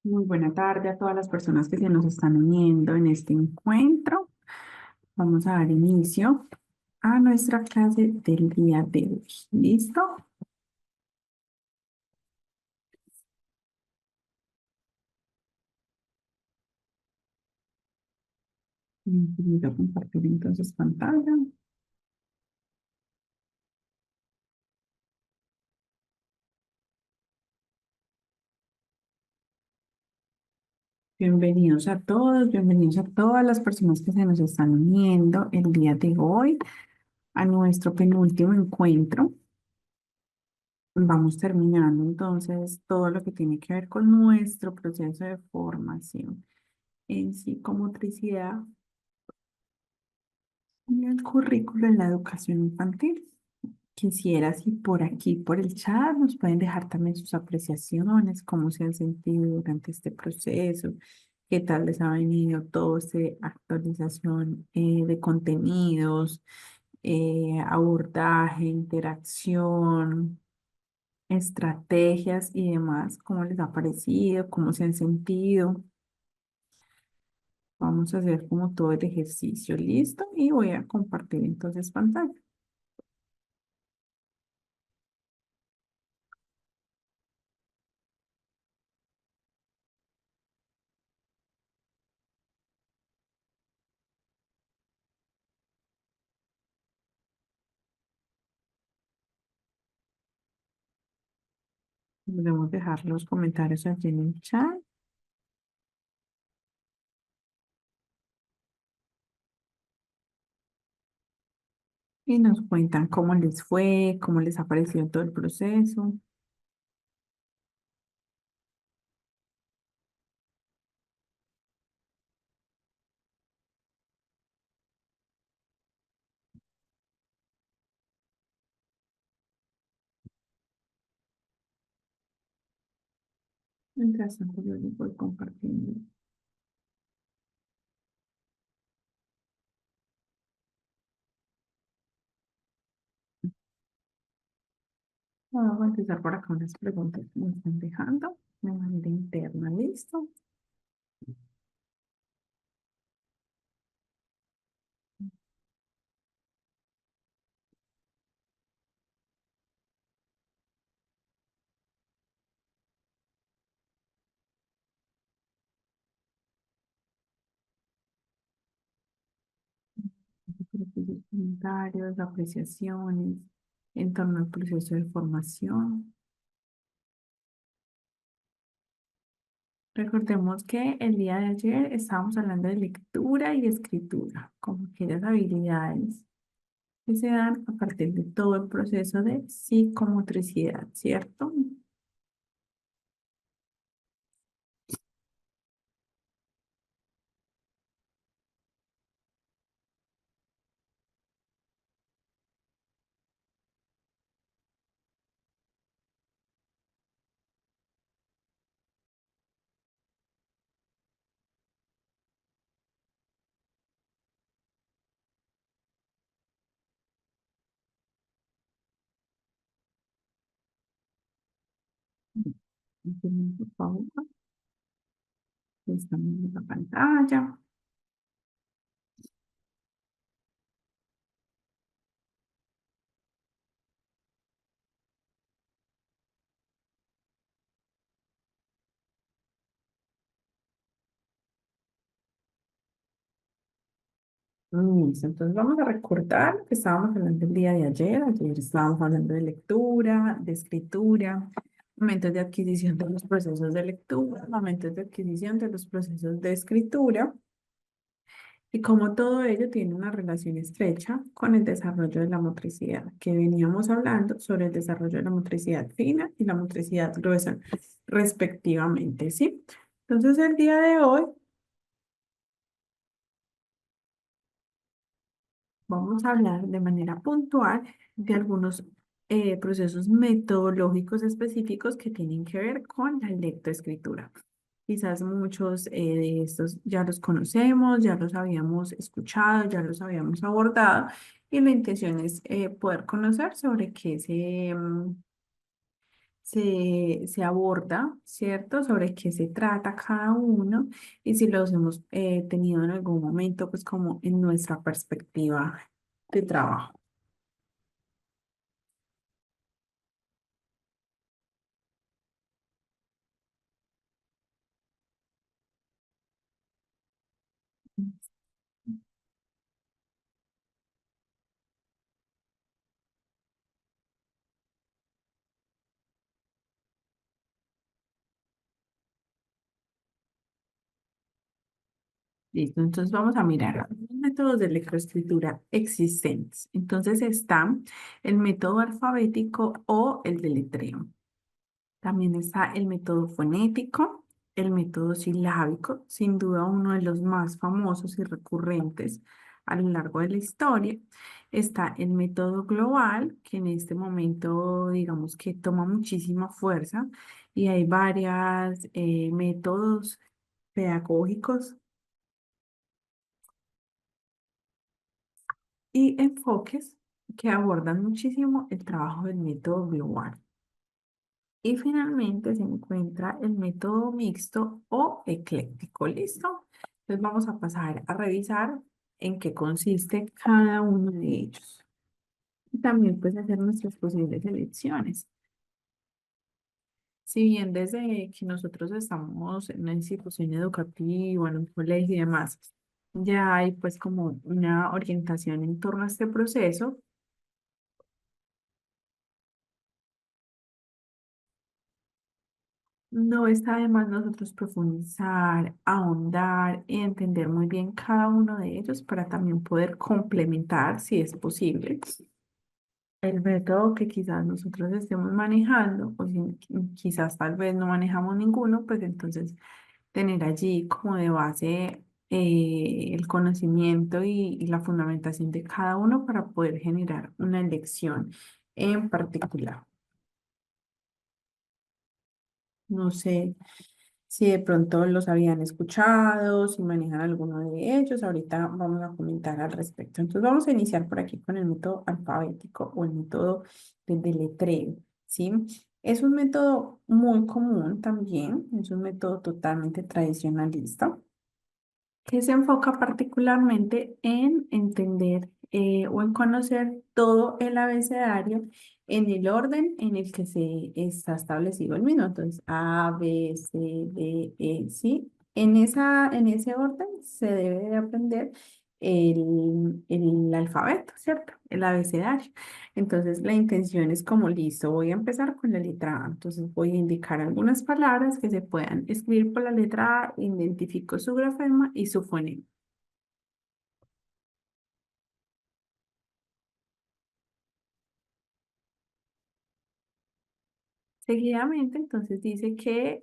Muy buena tarde a todas las personas que se nos están uniendo en este encuentro. Vamos a dar inicio a nuestra clase del día de hoy. ¿Listo? Voy a compartir entonces pantalla. Bienvenidos a todas las personas que se nos están uniendo el día de hoy a nuestro penúltimo encuentro. Vamos terminando entonces todo lo que tiene que ver con nuestro proceso de formación en psicomotricidad y el currículo en la educación infantil. Quisiera si por aquí, por el chat, nos pueden dejar también sus apreciaciones, cómo se han sentido durante este proceso, qué tal les ha venido toda esta actualización de contenidos, abordaje, interacción, estrategias y demás, cómo les ha parecido, cómo se han sentido. Vamos a hacer como todo el ejercicio listo y voy a compartir entonces pantalla. Podemos dejar los comentarios allí en el chat y nos cuentan cómo les fue, cómo les ha parecido todo el proceso. Mientras tanto, yo les voy compartiendo. Vamos a empezar por acá unas preguntas que me están dejando de manera interna. ¿Listo? Los comentarios, apreciaciones en torno al proceso de formación. Recordemos que el día de ayer estábamos hablando de lectura y escritura, como aquellas habilidades que se dan a partir de todo el proceso de psicomotricidad, ¿cierto? Por favor, estamos en la pantalla. Listo, entonces vamos a recordar lo que estábamos hablando el día de ayer. Ayer estábamos hablando de lectura, de escritura, momentos de adquisición de los procesos de lectura, momentos de adquisición de los procesos de escritura y cómo todo ello tiene una relación estrecha con el desarrollo de la motricidad, que veníamos hablando sobre el desarrollo de la motricidad fina y la motricidad gruesa, respectivamente, ¿sí? Entonces, el día de hoy vamos a hablar de manera puntual de algunos procesos metodológicos específicos que tienen que ver con la lectoescritura. Quizás muchos de estos ya los conocemos, ya los habíamos escuchado, ya los habíamos abordado y la intención es poder conocer sobre qué se aborda, ¿cierto? Sobre qué se trata cada uno y si los hemos tenido en algún momento, pues como en nuestra perspectiva de trabajo. Listo, entonces vamos a mirar los métodos de lectoescritura existentes. Entonces está el método alfabético o el deletreo. También está el método fonético, el método silábico, sin duda uno de los más famosos y recurrentes a lo largo de la historia. Está el método global, que en este momento digamos que toma muchísima fuerza y hay varios métodos pedagógicos y enfoques que abordan muchísimo el trabajo del método global. Y finalmente se encuentra el método mixto o ecléctico. ¿Listo? Entonces vamos a pasar a revisar en qué consiste cada uno de ellos. Y también pues hacer nuestras posibles elecciones. Si bien desde que nosotros estamos en una institución educativa, en un colegio y demás, ya hay pues como una orientación en torno a este proceso. No está de más nosotros profundizar, ahondar y entender muy bien cada uno de ellos para también poder complementar, si es posible, el método que quizás nosotros estemos manejando, o si quizás tal vez no manejamos ninguno, pues entonces tener allí como de base el conocimiento y la fundamentación de cada uno para poder generar una elección en particular. No sé si de pronto los habían escuchado, si manejan alguno de ellos. Ahorita vamos a comentar al respecto. Entonces vamos a iniciar por aquí con el método alfabético o el método de deletreo, ¿sí? Es un método muy común también, es un método totalmente tradicionalista que se enfoca particularmente en entender o en conocer todo el abecedario en el orden en el que se está establecido el mismo. Entonces, A, B, C, D, E, ¿sí? En ese orden se debe de aprender el alfabeto, ¿cierto? El abecedario. Entonces, la intención es como, listo, voy a empezar con la letra A. Entonces, voy a indicar algunas palabras que se puedan escribir por la letra A, identifico su grafema y su fonema. Seguidamente, entonces dice que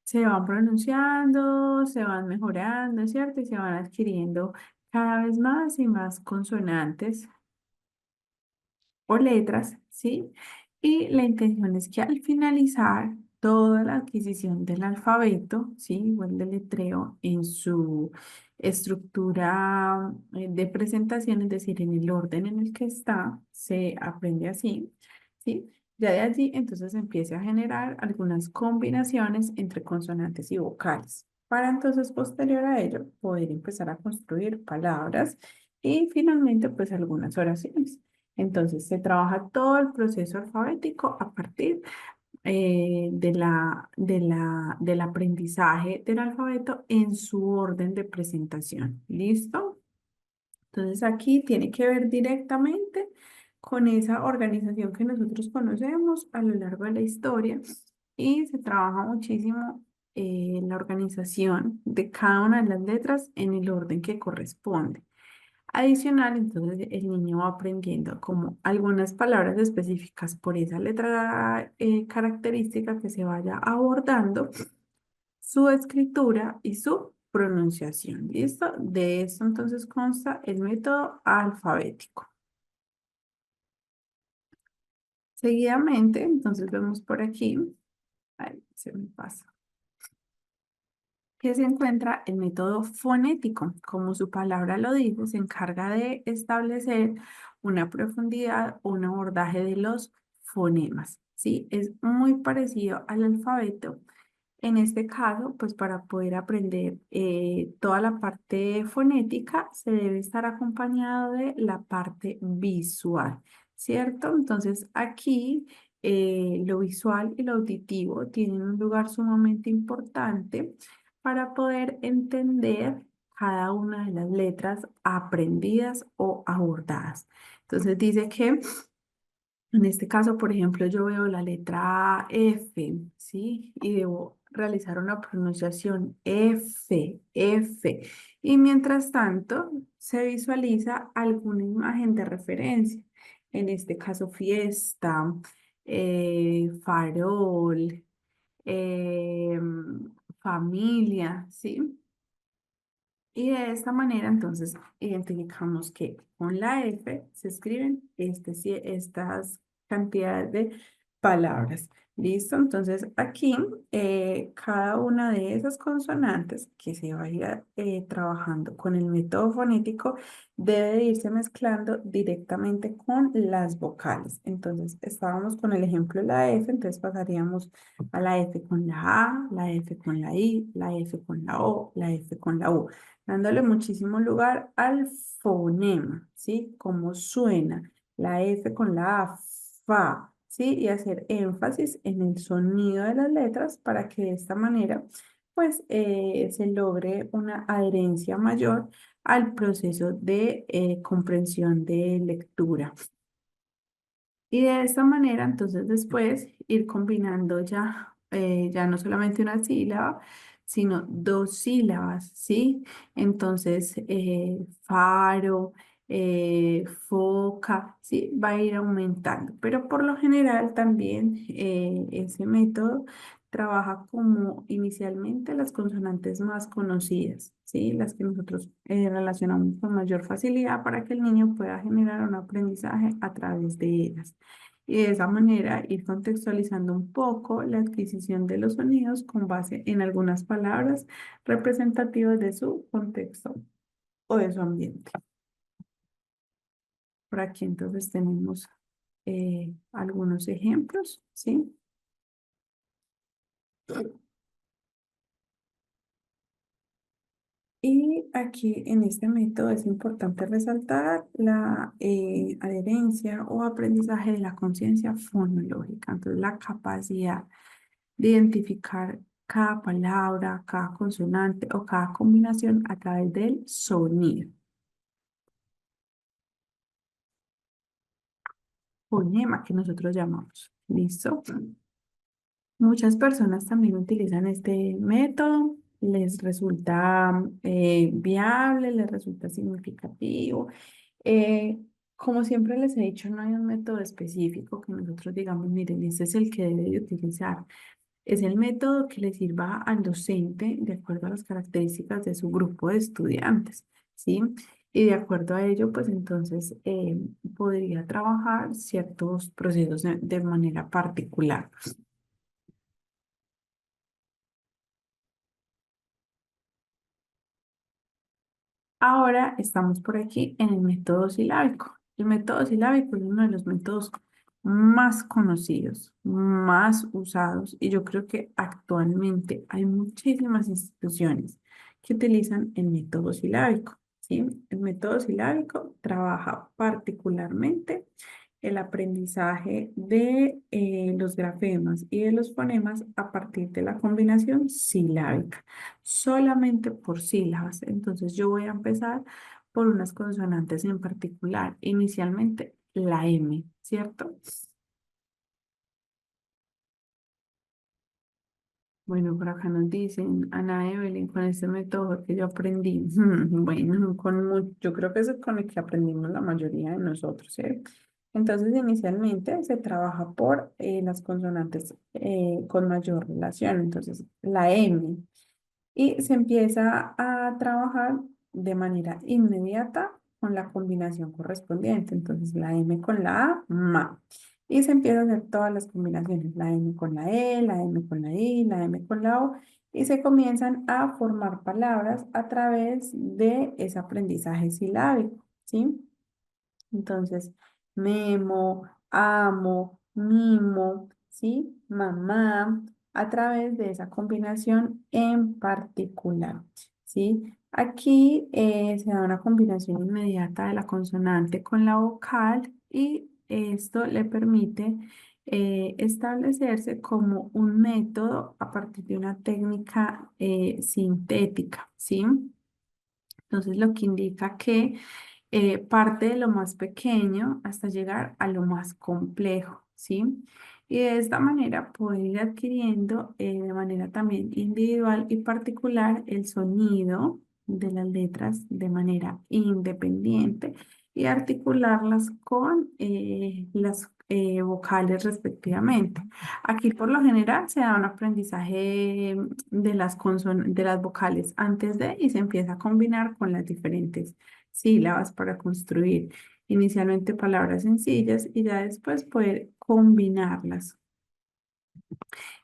se van pronunciando, se van mejorando, ¿cierto? Y se van adquiriendo cada vez más y más consonantes o letras, ¿sí? Y la intención es que al finalizar toda la adquisición del alfabeto, ¿sí? O el deletreo en su estructura de presentación, es decir, en el orden en el que está, se aprende así, ¿sí? Ya de allí entonces empieza a generar algunas combinaciones entre consonantes y vocales, para entonces posterior a ello poder empezar a construir palabras y finalmente pues algunas oraciones. Entonces, se trabaja todo el proceso alfabético a partir del aprendizaje del alfabeto en su orden de presentación. ¿Listo? Entonces, aquí tiene que ver directamente con esa organización que nosotros conocemos a lo largo de la historia y se trabaja muchísimo la organización de cada una de las letras en el orden que corresponde. Adicional, entonces el niño va aprendiendo como algunas palabras específicas por esa letra característica que se vaya abordando, su escritura y su pronunciación. ¿Listo? De esto entonces consta el método alfabético. Seguidamente, entonces vemos por aquí, ahí se me pasa, que se encuentra el método fonético. Como su palabra lo dice, se encarga de establecer una profundidad o un abordaje de los fonemas. ¿sí? Es muy parecido al alfabeto. En este caso, pues para poder aprender toda la parte fonética, se debe estar acompañado de la parte visual, ¿cierto? Entonces aquí lo visual y lo auditivo tienen un lugar sumamente importante para poder entender cada una de las letras aprendidas o abordadas. Entonces dice que en este caso, por ejemplo, yo veo la letra F, ¿sí? Y debo realizar una pronunciación F, F. Y mientras tanto, se visualiza alguna imagen de referencia. En este caso, fiesta, farol, familia, ¿sí? Y de esta manera, entonces, identificamos que con la F se escriben estas cantidades de palabras. ¿Listo? Entonces, aquí cada una de esas consonantes que se vaya trabajando con el método fonético debe de irse mezclando directamente con las vocales. Entonces, estábamos con el ejemplo de la F, entonces pasaríamos a la F con la A, la F con la I, la F con la O, la F con la U, dándole muchísimo lugar al fonema, ¿sí? Cómo suena la F con la A, fa, ¿sí? Y hacer énfasis en el sonido de las letras para que de esta manera, pues, se logre una adherencia mayor al proceso de comprensión de lectura. Y de esta manera, entonces después ir combinando ya no solamente una sílaba, sino dos sílabas, ¿sí? Entonces, faro, foca, ¿sí? Va a ir aumentando. Pero por lo general también ese método trabaja como inicialmente las consonantes más conocidas, ¿sí? Las que nosotros relacionamos con mayor facilidad para que el niño pueda generar un aprendizaje a través de ellas. Y de esa manera ir contextualizando un poco la adquisición de los sonidos con base en algunas palabras representativas de su contexto o de su ambiente. Por aquí entonces tenemos algunos ejemplos, ¿sí? Y aquí en este método es importante resaltar la adherencia o aprendizaje de la conciencia fonológica, entonces la capacidad de identificar cada palabra, cada consonante o cada combinación a través del sonido. Fonema que nosotros llamamos. ¿Listo? Muchas personas también utilizan este método, les resulta viable, les resulta significativo. Eh, Como siempre les he dicho, no hay un método específico que nosotros digamos, miren, este es el que debe de utilizar. Es el método que le sirva al docente de acuerdo a las características de su grupo de estudiantes, ¿sí? Y de acuerdo a ello, pues entonces podría trabajar ciertos procesos de manera particular. Ahora estamos por aquí en el método silábico. El método silábico es uno de los métodos más conocidos, más usados, y yo creo que actualmente hay muchísimas instituciones que utilizan el método silábico, ¿sí? El método silábico trabaja particularmente el aprendizaje de los grafemas y de los fonemas a partir de la combinación silábica, solamente por sílabas. Entonces yo voy a empezar por unas consonantes en particular, inicialmente la M, ¿cierto? Bueno, por acá nos dicen, Ana Evelyn, con este método que yo aprendí. Bueno, yo creo que es con el que aprendimos la mayoría de nosotros, ¿eh? Entonces, inicialmente se trabaja por las consonantes con mayor relación, entonces la M, y se empieza a trabajar de manera inmediata con la combinación correspondiente. Entonces, la M con la A, ma. Y se empieza a hacer todas las combinaciones, la M con la E, la M con la I, la M con la O, y se comienzan a formar palabras a través de ese aprendizaje silábico, ¿sí? Entonces, memo, amo, mimo, ¿sí? Mamá, a través de esa combinación en particular, ¿sí? Aquí se da una combinación inmediata de la consonante con la vocal y esto le permite establecerse como un método a partir de una técnica sintética, ¿sí? Entonces, lo que indica que parte de lo más pequeño hasta llegar a lo más complejo, ¿sí? Y de esta manera poder ir adquiriendo de manera también individual y particular el sonido de las letras de manera independiente y articularlas con las vocales respectivamente. Aquí por lo general se da un aprendizaje de las vocales antes de y se empieza a combinar con las diferentes sílabas para construir inicialmente palabras sencillas y ya después poder combinarlas.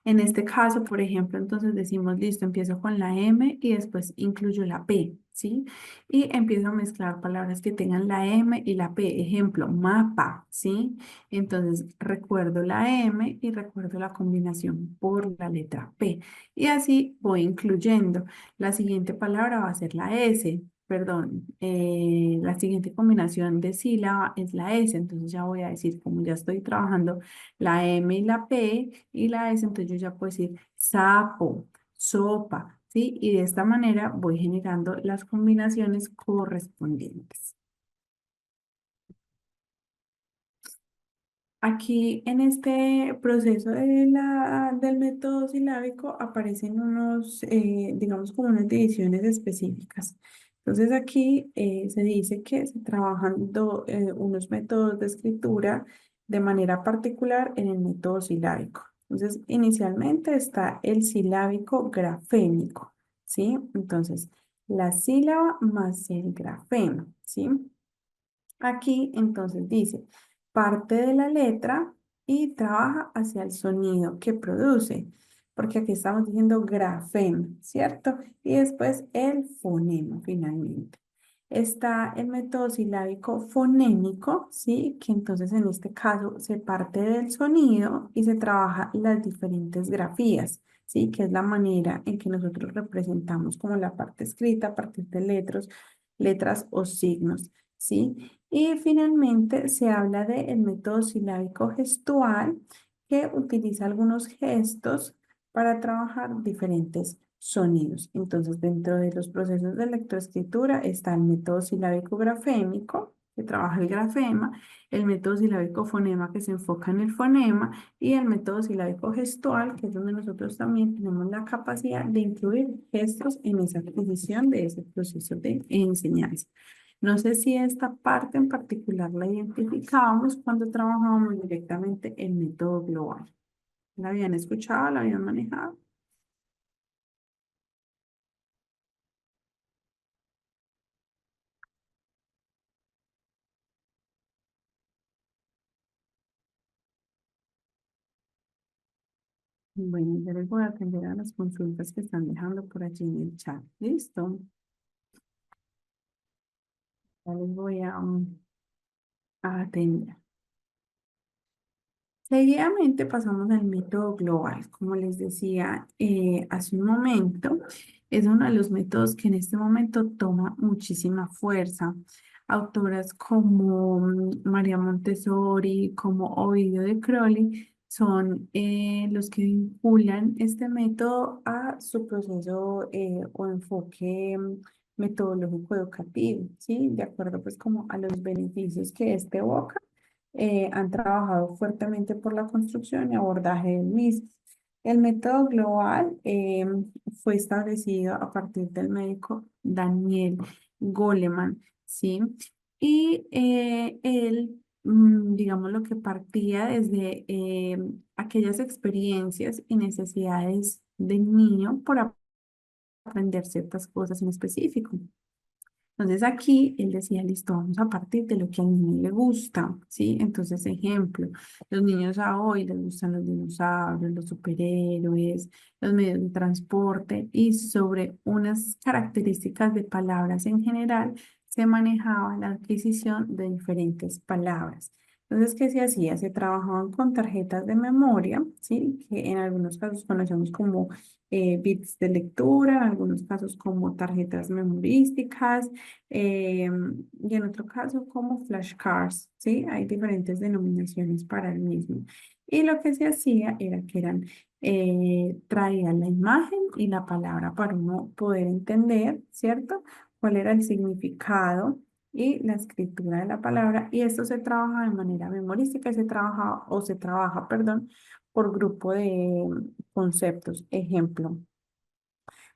En este caso, por ejemplo, entonces decimos, listo, empiezo con la M y después incluyo la P, ¿sí? Y empiezo a mezclar palabras que tengan la M y la P. Ejemplo, mapa, ¿sí? Entonces recuerdo la M y recuerdo la combinación por la letra P. Y así voy incluyendo. La siguiente palabra va a ser la S. Perdón, la siguiente combinación de sílaba es la S, entonces ya voy a decir, como ya estoy trabajando la M y la P y la S, entonces yo ya puedo decir sapo, sopa, ¿sí? Y de esta manera voy generando las combinaciones correspondientes. Aquí en este proceso del método silábico aparecen unos, digamos, como unas divisiones específicas. Entonces aquí se dice que se trabajan unos métodos de escritura de manera particular en el método silábico. Entonces, inicialmente está el silábico grafémico, ¿sí? Entonces, la sílaba más el grafema, ¿sí? Aquí entonces dice, parte de la letra y trabaja hacia el sonido que produce, porque aquí estamos diciendo grafema, ¿cierto? Y después el fonema finalmente. Está el método silábico fonémico, ¿sí? Que entonces en este caso se parte del sonido y se trabaja las diferentes grafías, ¿sí? Que es la manera en que nosotros representamos como la parte escrita a partir de letras o signos, ¿sí? Y finalmente se habla del método silábico gestual que utiliza algunos gestos para trabajar diferentes sonidos. Entonces, dentro de los procesos de lectoescritura está el método silábico grafémico, que trabaja el grafema, el método silábico fonema, que se enfoca en el fonema, y el método silábico gestual, que es donde nosotros también tenemos la capacidad de incluir gestos en esa adquisición de ese proceso de enseñanza. No sé si esta parte en particular la identificábamos cuando trabajábamos directamente el método global. ¿La habían escuchado? ¿La habían manejado? Bueno, ya les voy a atender a las consultas que están dejando por allí en el chat. ¿Listo? Ya les voy a atender. Seguidamente pasamos al método global. Como les decía hace un momento, es uno de los métodos que en este momento toma muchísima fuerza. Autoras como María Montessori, como Ovidio de Crowley, son los que vinculan este método a su proceso o enfoque metodológico educativo, ¿sí? De acuerdo pues como a los beneficios que este evoca han trabajado fuertemente por la construcción y abordaje del mismo. El método global fue establecido a partir del médico Daniel Goleman, ¿sí? Y él, digamos, lo que partía desde aquellas experiencias y necesidades del niño por aprender ciertas cosas en específico. Entonces aquí él decía, listo, vamos a partir de lo que al niño le gusta, ¿sí? Entonces, ejemplo, los niños a hoy les gustan los dinosaurios, los superhéroes, los medios de transporte y sobre unas características de palabras en general se manejaba la adquisición de diferentes palabras. Entonces, ¿qué se hacía? Se trabajaban con tarjetas de memoria, ¿sí? Que en algunos casos conocemos como bits de lectura, en algunos casos como tarjetas memorísticas, y en otro caso como flashcards, ¿sí? Hay diferentes denominaciones para el mismo. Y lo que se hacía era que traía la imagen y la palabra para uno poder entender, ¿cierto? ¿Cuál era el significado y la escritura de la palabra? Y esto se trabaja de manera memorística, se trabaja, perdón, por grupo de conceptos. Ejemplo,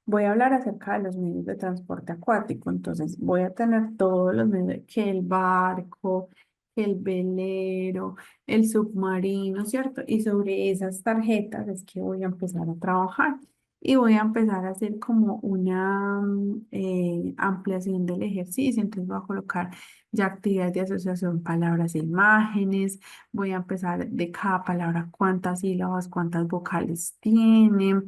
voy a hablar acerca de los medios de transporte acuático. Entonces, voy a tener todos los medios, que el barco, que el velero, el submarino, ¿cierto? Y sobre esas tarjetas es que voy a empezar a trabajar. Y voy a empezar a hacer como una ampliación del ejercicio. Entonces voy a colocar ya actividades de asociación, palabras e imágenes. Voy a empezar de cada palabra cuántas sílabas, cuántas vocales tiene.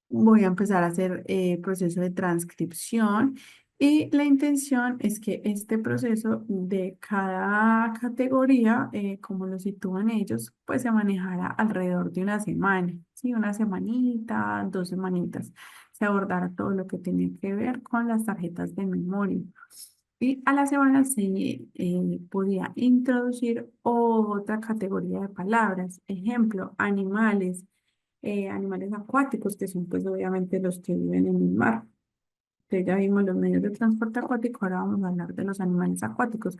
Voy a empezar a hacer proceso de transcripción y la intención es que este proceso de cada categoría, como lo sitúan ellos, pues se manejara alrededor de una semana, ¿sí? Una semanita, 2 semanitas. Se abordara todo lo que tiene que ver con las tarjetas de memoria. Y a la semana se podía introducir otra categoría de palabras. Ejemplo, animales, animales acuáticos, que son pues obviamente los que viven en el mar. Entonces ya vimos los medios de transporte acuático, ahora vamos a hablar de los animales acuáticos.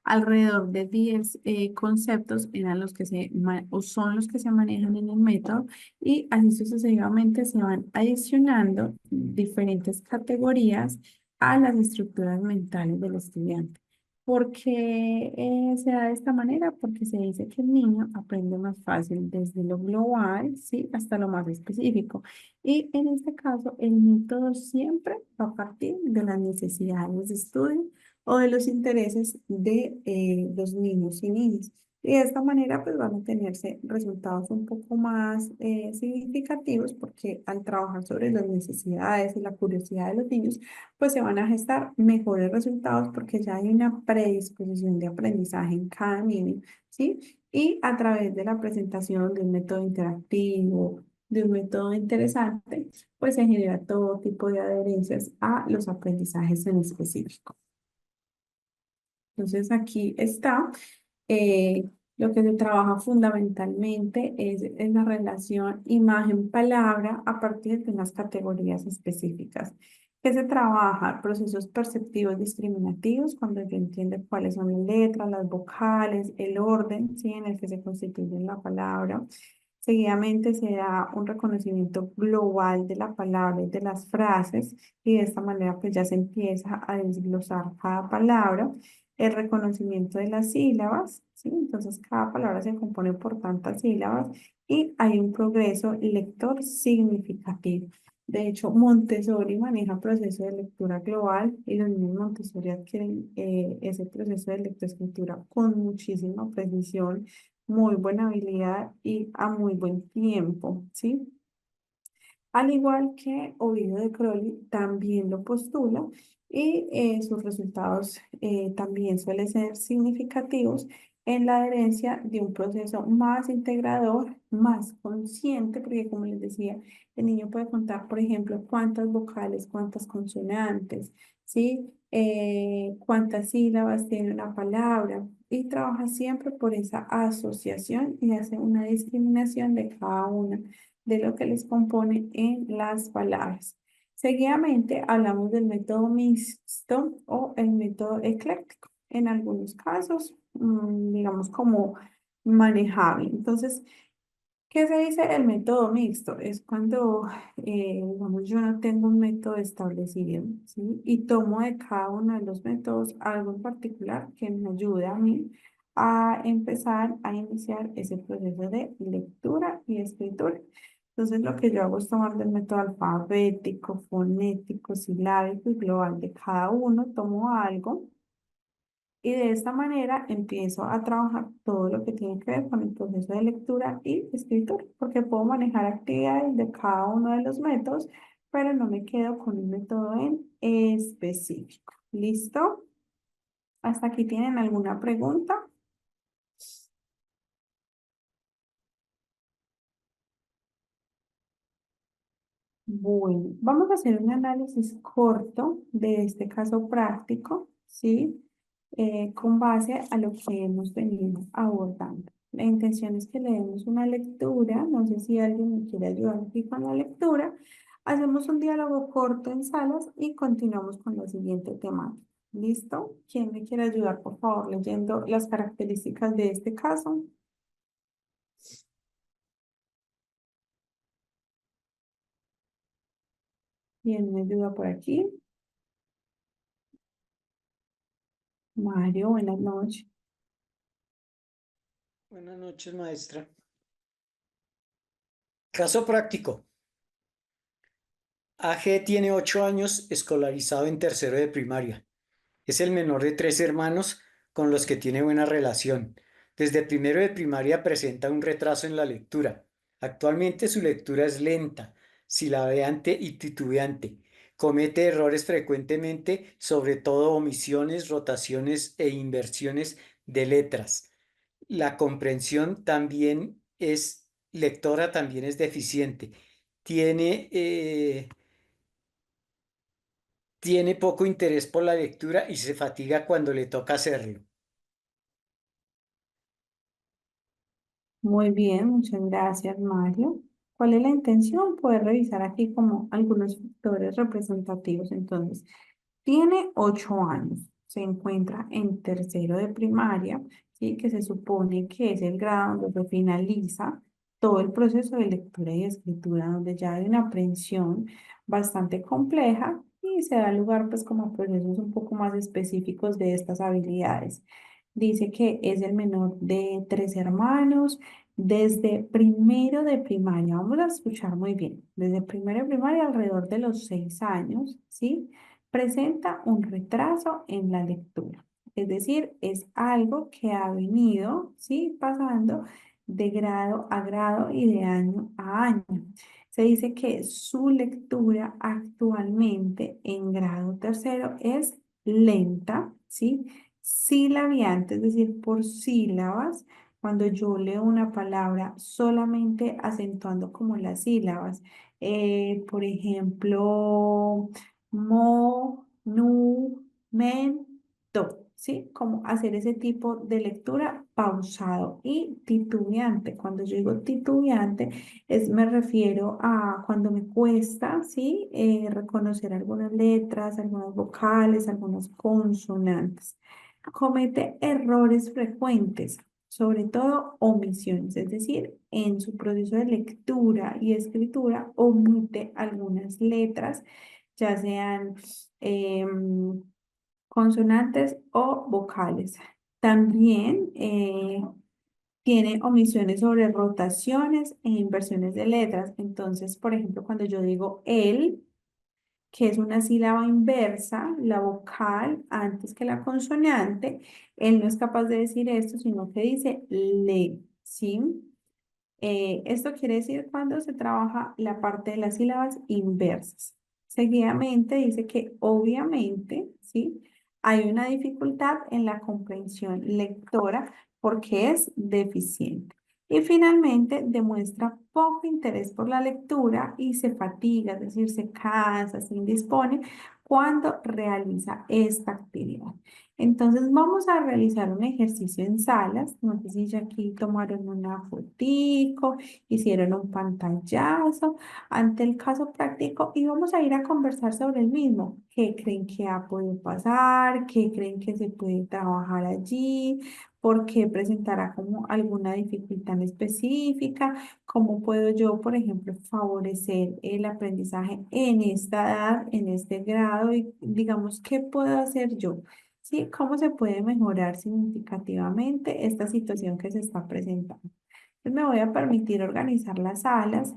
Alrededor de 10 conceptos eran los que o son los que se manejan en el método y así sucesivamente se van adicionando diferentes categorías a las estructuras mentales del estudiante. ¿Por qué se da de esta manera? Porque se dice que el niño aprende más fácil desde lo global, ¿sí? Hasta lo más específico. Y en este caso, el método siempre va a partir de las necesidades de estudio o de los intereses de los niños y niñas. Y de esta manera, pues van a tenerse resultados un poco más significativos porque al trabajar sobre las necesidades y la curiosidad de los niños, pues se van a gestar mejores resultados porque ya hay una predisposición de aprendizaje en cada niño, ¿sí? Y a través de la presentación de un método interactivo, de un método interesante, pues se genera todo tipo de adherencias a los aprendizajes en específico. Entonces aquí está, lo que se trabaja fundamentalmente es la relación imagen-palabra a partir de unas categorías específicas. Que se trabaja procesos perceptivos discriminativos, cuando se entiende cuáles son las letras, las vocales, el orden, ¿sí? En el que se constituye la palabra. Seguidamente se da un reconocimiento global de la palabra y de las frases y de esta manera pues ya se empieza a desglosar cada palabra. El reconocimiento de las sílabas, ¿sí? Entonces cada palabra se compone por tantas sílabas y hay un progreso lector significativo. De hecho, Montessori maneja proceso de lectura global y los niños Montessori adquieren ese proceso de lectoescritura con muchísima precisión, muy buena habilidad y a muy buen tiempo, ¿sí? Al igual que Ovidio de Crowley también lo postula y sus resultados también suelen ser significativos en la adherencia de un proceso más integrador, más consciente, porque como les decía, el niño puede contar, por ejemplo, cuántas vocales, cuántas consonantes, ¿sí? Cuántas sílabas tiene una palabra y trabaja siempre por esa asociación y hace una discriminación de cada una de lo que les compone en las palabras. Seguidamente hablamos del método mixto o el método ecléctico. En algunos casos, digamos como manejable. Entonces, ¿qué se dice el método mixto? Es cuando, digamos, yo no tengo un método establecido, ¿sí? Y tomo de cada uno de los métodos algo en particular que me ayude a mí a empezar a iniciar ese proceso de lectura y escritura. Entonces, lo que yo hago es tomar del método alfabético, fonético, silábico y global de cada uno, tomo algo y de esta manera empiezo a trabajar todo lo que tiene que ver con el proceso de lectura y escritura, porque puedo manejar actividades de cada uno de los métodos, pero no me quedo con un método en específico. ¿Listo? ¿Hasta aquí tienen alguna pregunta? Bueno, vamos a hacer un análisis corto de este caso práctico, ¿sí? Con base a lo que hemos venido abordando. La intención es que le demos una lectura, no sé si alguien me quiere ayudar aquí con la lectura. Hacemos un diálogo corto en salas y continuamos con la siguiente temática. ¿Listo? ¿Quién me quiere ayudar, por favor, leyendo las características de este caso? ¿Quién me ayuda por aquí? Mario, buenas noches. Buenas noches, maestra. Caso práctico. AG tiene 8 años, escolarizado en tercero de primaria. Es el menor de 3 hermanos con los que tiene buena relación. Desde primero de primaria presenta un retraso en la lectura. Actualmente su lectura es lenta, silabeante y titubeante. Comete errores frecuentemente, sobre todo omisiones, rotaciones e inversiones de letras. La comprensión también es lectora, también es deficiente. Tiene, eh, tiene poco interés por la lectura y se fatiga cuando le toca hacerlo. Muy bien, muchas gracias, Mario. ¿Cuál es la intención? Poder revisar aquí como algunos factores representativos. Entonces, tiene 8 años, se encuentra en tercero de primaria, ¿sí? Que se supone que es el grado donde se finaliza todo el proceso de lectura y escritura, donde ya hay una aprehensión bastante compleja y se da lugar pues como a procesos un poco más específicos de estas habilidades. Dice que es el menor de 3 hermanos. Desde primero de primaria, vamos a escuchar muy bien, desde primero de primaria alrededor de los 6 años, ¿sí? Presenta un retraso en la lectura. Es decir, es algo que ha venido, ¿sí? Pasando de grado a grado y de año a año. Se dice que su lectura actualmente en grado tercero es lenta, ¿sí? Silabiante, es decir, por sílabas. Cuando yo leo una palabra solamente acentuando como las sílabas, por ejemplo, monumento, ¿sí? Como hacer ese tipo de lectura pausado y titubeante. Cuando yo digo titubeante, me refiero a cuando me cuesta, ¿sí? Reconocer algunas letras, algunas vocales, algunas consonantes. Comete errores frecuentes, sobre todo omisiones, es decir, en su proceso de lectura y escritura omite algunas letras, ya sean consonantes o vocales. También tiene omisiones sobre rotaciones e inversiones de letras. Entonces, por ejemplo, cuando yo digo el, que es una sílaba inversa, la vocal antes que la consonante, él no es capaz de decir esto, sino que dice le, ¿sí? Esto quiere decir cuando se trabaja la parte de las sílabas inversas. Seguidamente dice que obviamente, ¿sí? Hay una dificultad en la comprensión lectora porque es deficiente. Y finalmente demuestra poco interés por la lectura y se fatiga, es decir, se cansa, se indispone cuando realiza esta actividad. Entonces vamos a realizar un ejercicio en salas. No sé si ya aquí tomaron una fotico, hicieron un pantallazo ante el caso práctico y vamos a ir a conversar sobre el mismo. ¿Qué creen que ha podido pasar? ¿Qué creen que se puede trabajar allí? ¿Por qué presentará como alguna dificultad en específica? ¿Cómo puedo yo, por ejemplo, favorecer el aprendizaje en esta edad, en este grado? Y digamos, ¿qué puedo hacer yo? ¿Sí? ¿Cómo se puede mejorar significativamente esta situación que se está presentando? Pues me voy a permitir organizar las salas.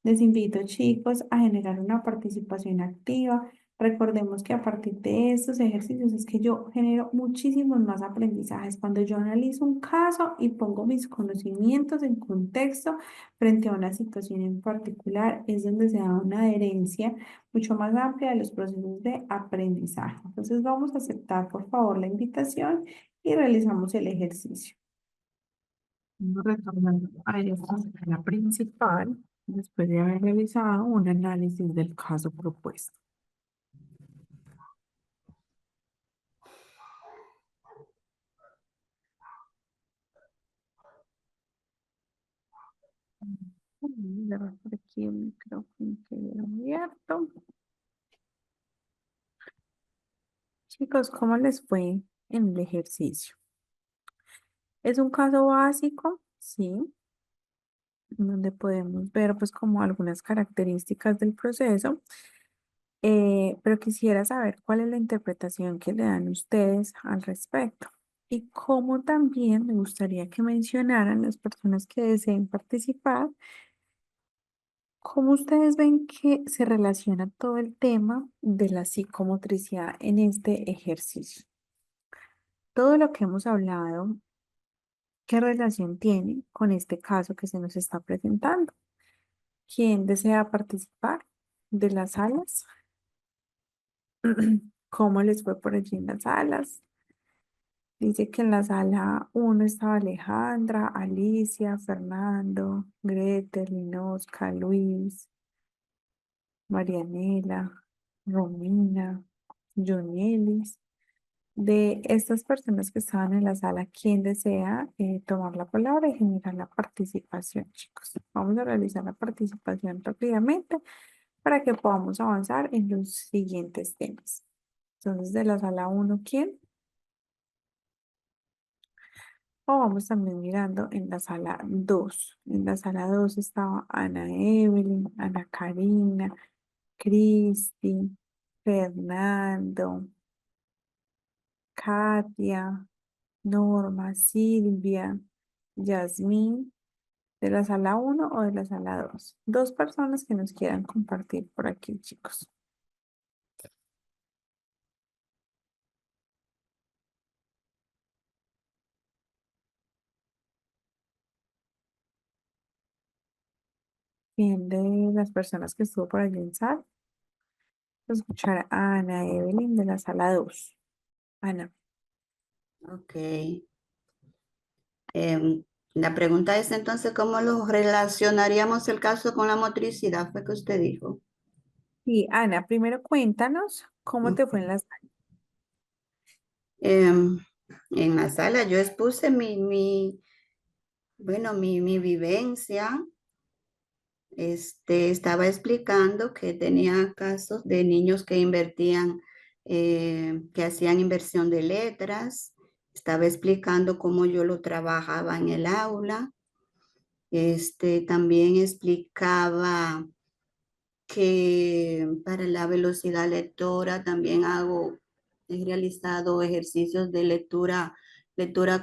Les invito, chicos, a generar una participación activa. Recordemos que a partir de estos ejercicios es que yo genero muchísimos más aprendizajes. Cuando yo analizo un caso y pongo mis conocimientos en contexto frente a una situación en particular, es donde se da una adherencia mucho más amplia de los procesos de aprendizaje. Entonces vamos a aceptar, por favor, la invitación y realizamos el ejercicio. Retornando a esta sala principal. después de haber realizado un análisis del caso propuesto. Cerrar por aquí el micrófono que quedó abierto. Chicos, ¿cómo les fue en el ejercicio? Es un caso básico, sí, donde podemos ver pues como algunas características del proceso, pero quisiera saber cuál es la interpretación que le dan ustedes al respecto y cómo también me gustaría que mencionaran las personas que deseen participar, cómo ustedes ven que se relaciona todo el tema de la psicomotricidad en este ejercicio. Todo lo que hemos hablado, ¿qué relación tiene con este caso que se nos está presentando? ¿Quién desea participar de las salas? ¿Cómo les fue por allí en las salas? Dice que en la sala uno estaba Alejandra, Alicia, Fernando, Gretel, Linosca, Luis, Marianela, Romina, Jonielis. De estas personas que estaban en la sala, ¿quién desea tomar la palabra y generar la participación, chicos? Vamos a realizar la participación rápidamente para que podamos avanzar en los siguientes temas. Entonces, de la sala uno, ¿quién? O vamos también mirando en la sala 2. En la sala 2 estaba Ana Evelyn, Ana Karina, Cristi, Fernando, Katia, Norma, Silvia, Yasmín, de la sala uno o de la sala 2. Dos personas que nos quieran compartir por aquí, chicos. Bien, de las personas que estuvo por allí en sala, escuchar a Ana Evelyn de la sala 2. Ana. Ok. La pregunta es entonces, ¿cómo lo relacionaríamos el caso con la motricidad? Fue que usted dijo. Y Ana, primero cuéntanos cómo te fue en la sala. Em, en la sala yo expuse mi vivencia. Estaba explicando que tenía casos de niños que invertían, que hacían inversión de letras. Estaba explicando cómo yo lo trabajaba en el aula. También explicaba que para la velocidad lectora también he realizado ejercicios de lectura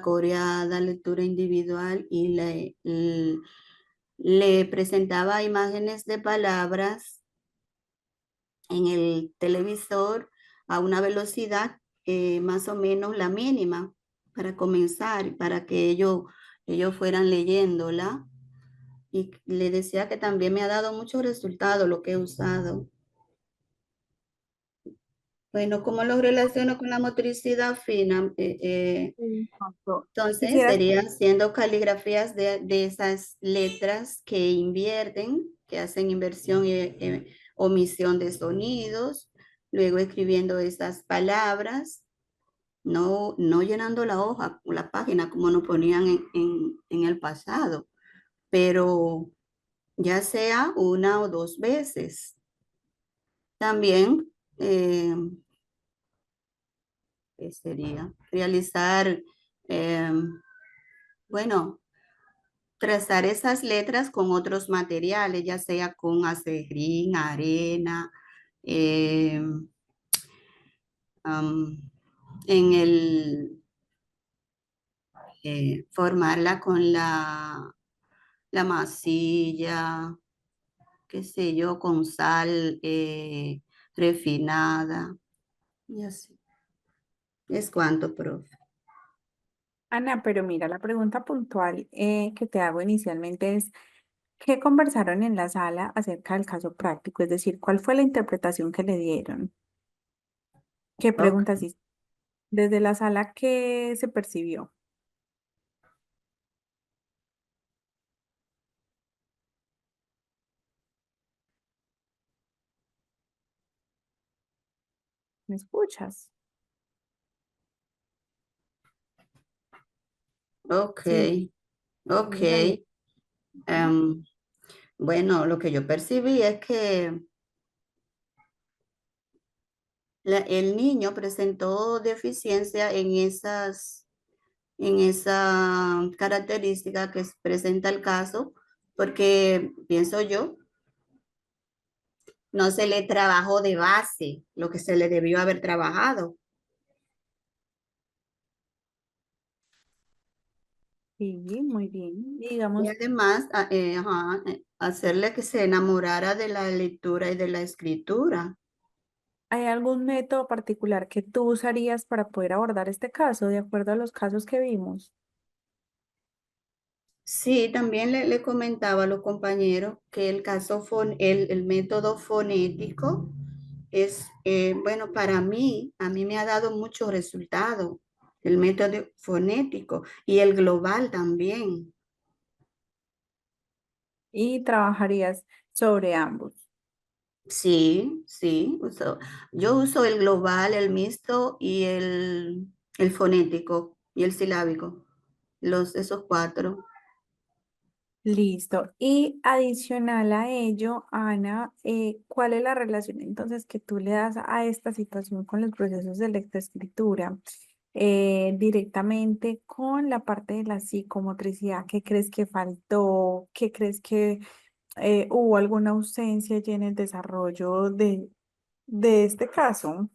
coreada, lectura individual y le presentaba imágenes de palabras en el televisor a una velocidad más o menos la mínima para comenzar, para que ellos fueran leyéndola. Y le decía que también me ha dado muchos resultados lo que he usado. Bueno, ¿cómo lo relaciono con la motricidad fina? Exacto. Entonces, Quisieras, sería haciendo caligrafías de esas letras que invierten, que hacen inversión y omisión de sonidos, luego escribiendo esas palabras, no llenando la hoja o la página como nos ponían en el pasado, pero ya sea una o dos veces. También, ¿qué sería? Realizar, eh, bueno, trazar esas letras con otros materiales, ya sea con acerrín, arena, eh, am, en formarla con la masilla, qué sé yo, con sal refinada, y así. Es cuanto, profe. Ana, pero mira, la pregunta puntual que te hago inicialmente es, ¿qué conversaron en la sala acerca del caso práctico? Es decir, ¿cuál fue la interpretación que le dieron? ¿Qué Ok. preguntas hizo? Desde la sala, ¿qué se percibió? ¿Me escuchas? Ok, Sí, ok. vamos a ver. Em, bueno, lo que yo percibí es que el niño presentó deficiencia en esa característica que presenta el caso, porque pienso yo, no se le trabajó de base lo que se le debió haber trabajado. Sí, muy bien. Y Digamos, además, hacerle que se enamorara de la lectura y de la escritura. ¿hay algún método particular que tú usarías para poder abordar este caso, de acuerdo a los casos que vimos? Sí, también le comentaba a los compañeros que el el método fonético es, bueno, para mí, a mí me ha dado mucho resultado, el método fonético y el global también. Y trabajarías sobre ambos. Sí, sí, yo uso el global, el mixto y el fonético y el silábico, esos cuatro. Listo. Y adicional a ello, Ana, ¿cuál es la relación entonces que tú le das a esta situación con los procesos de lectoescritura? Directamente con la parte de la psicomotricidad. ¿Qué crees que faltó? ¿Qué crees que hubo alguna ausencia allí en el desarrollo de este caso?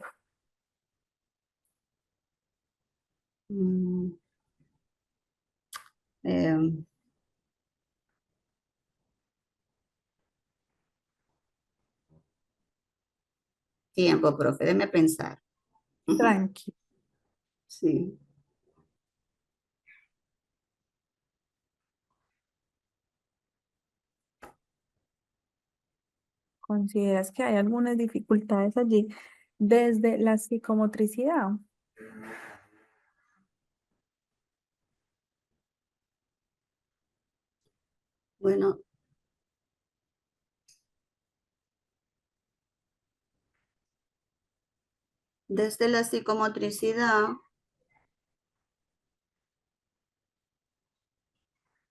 Mm, eh, tiempo, profe, déjeme pensar. Tranqui. Sí. ¿Consideras que hay algunas dificultades allí desde la psicomotricidad? Bueno, desde la psicomotricidad,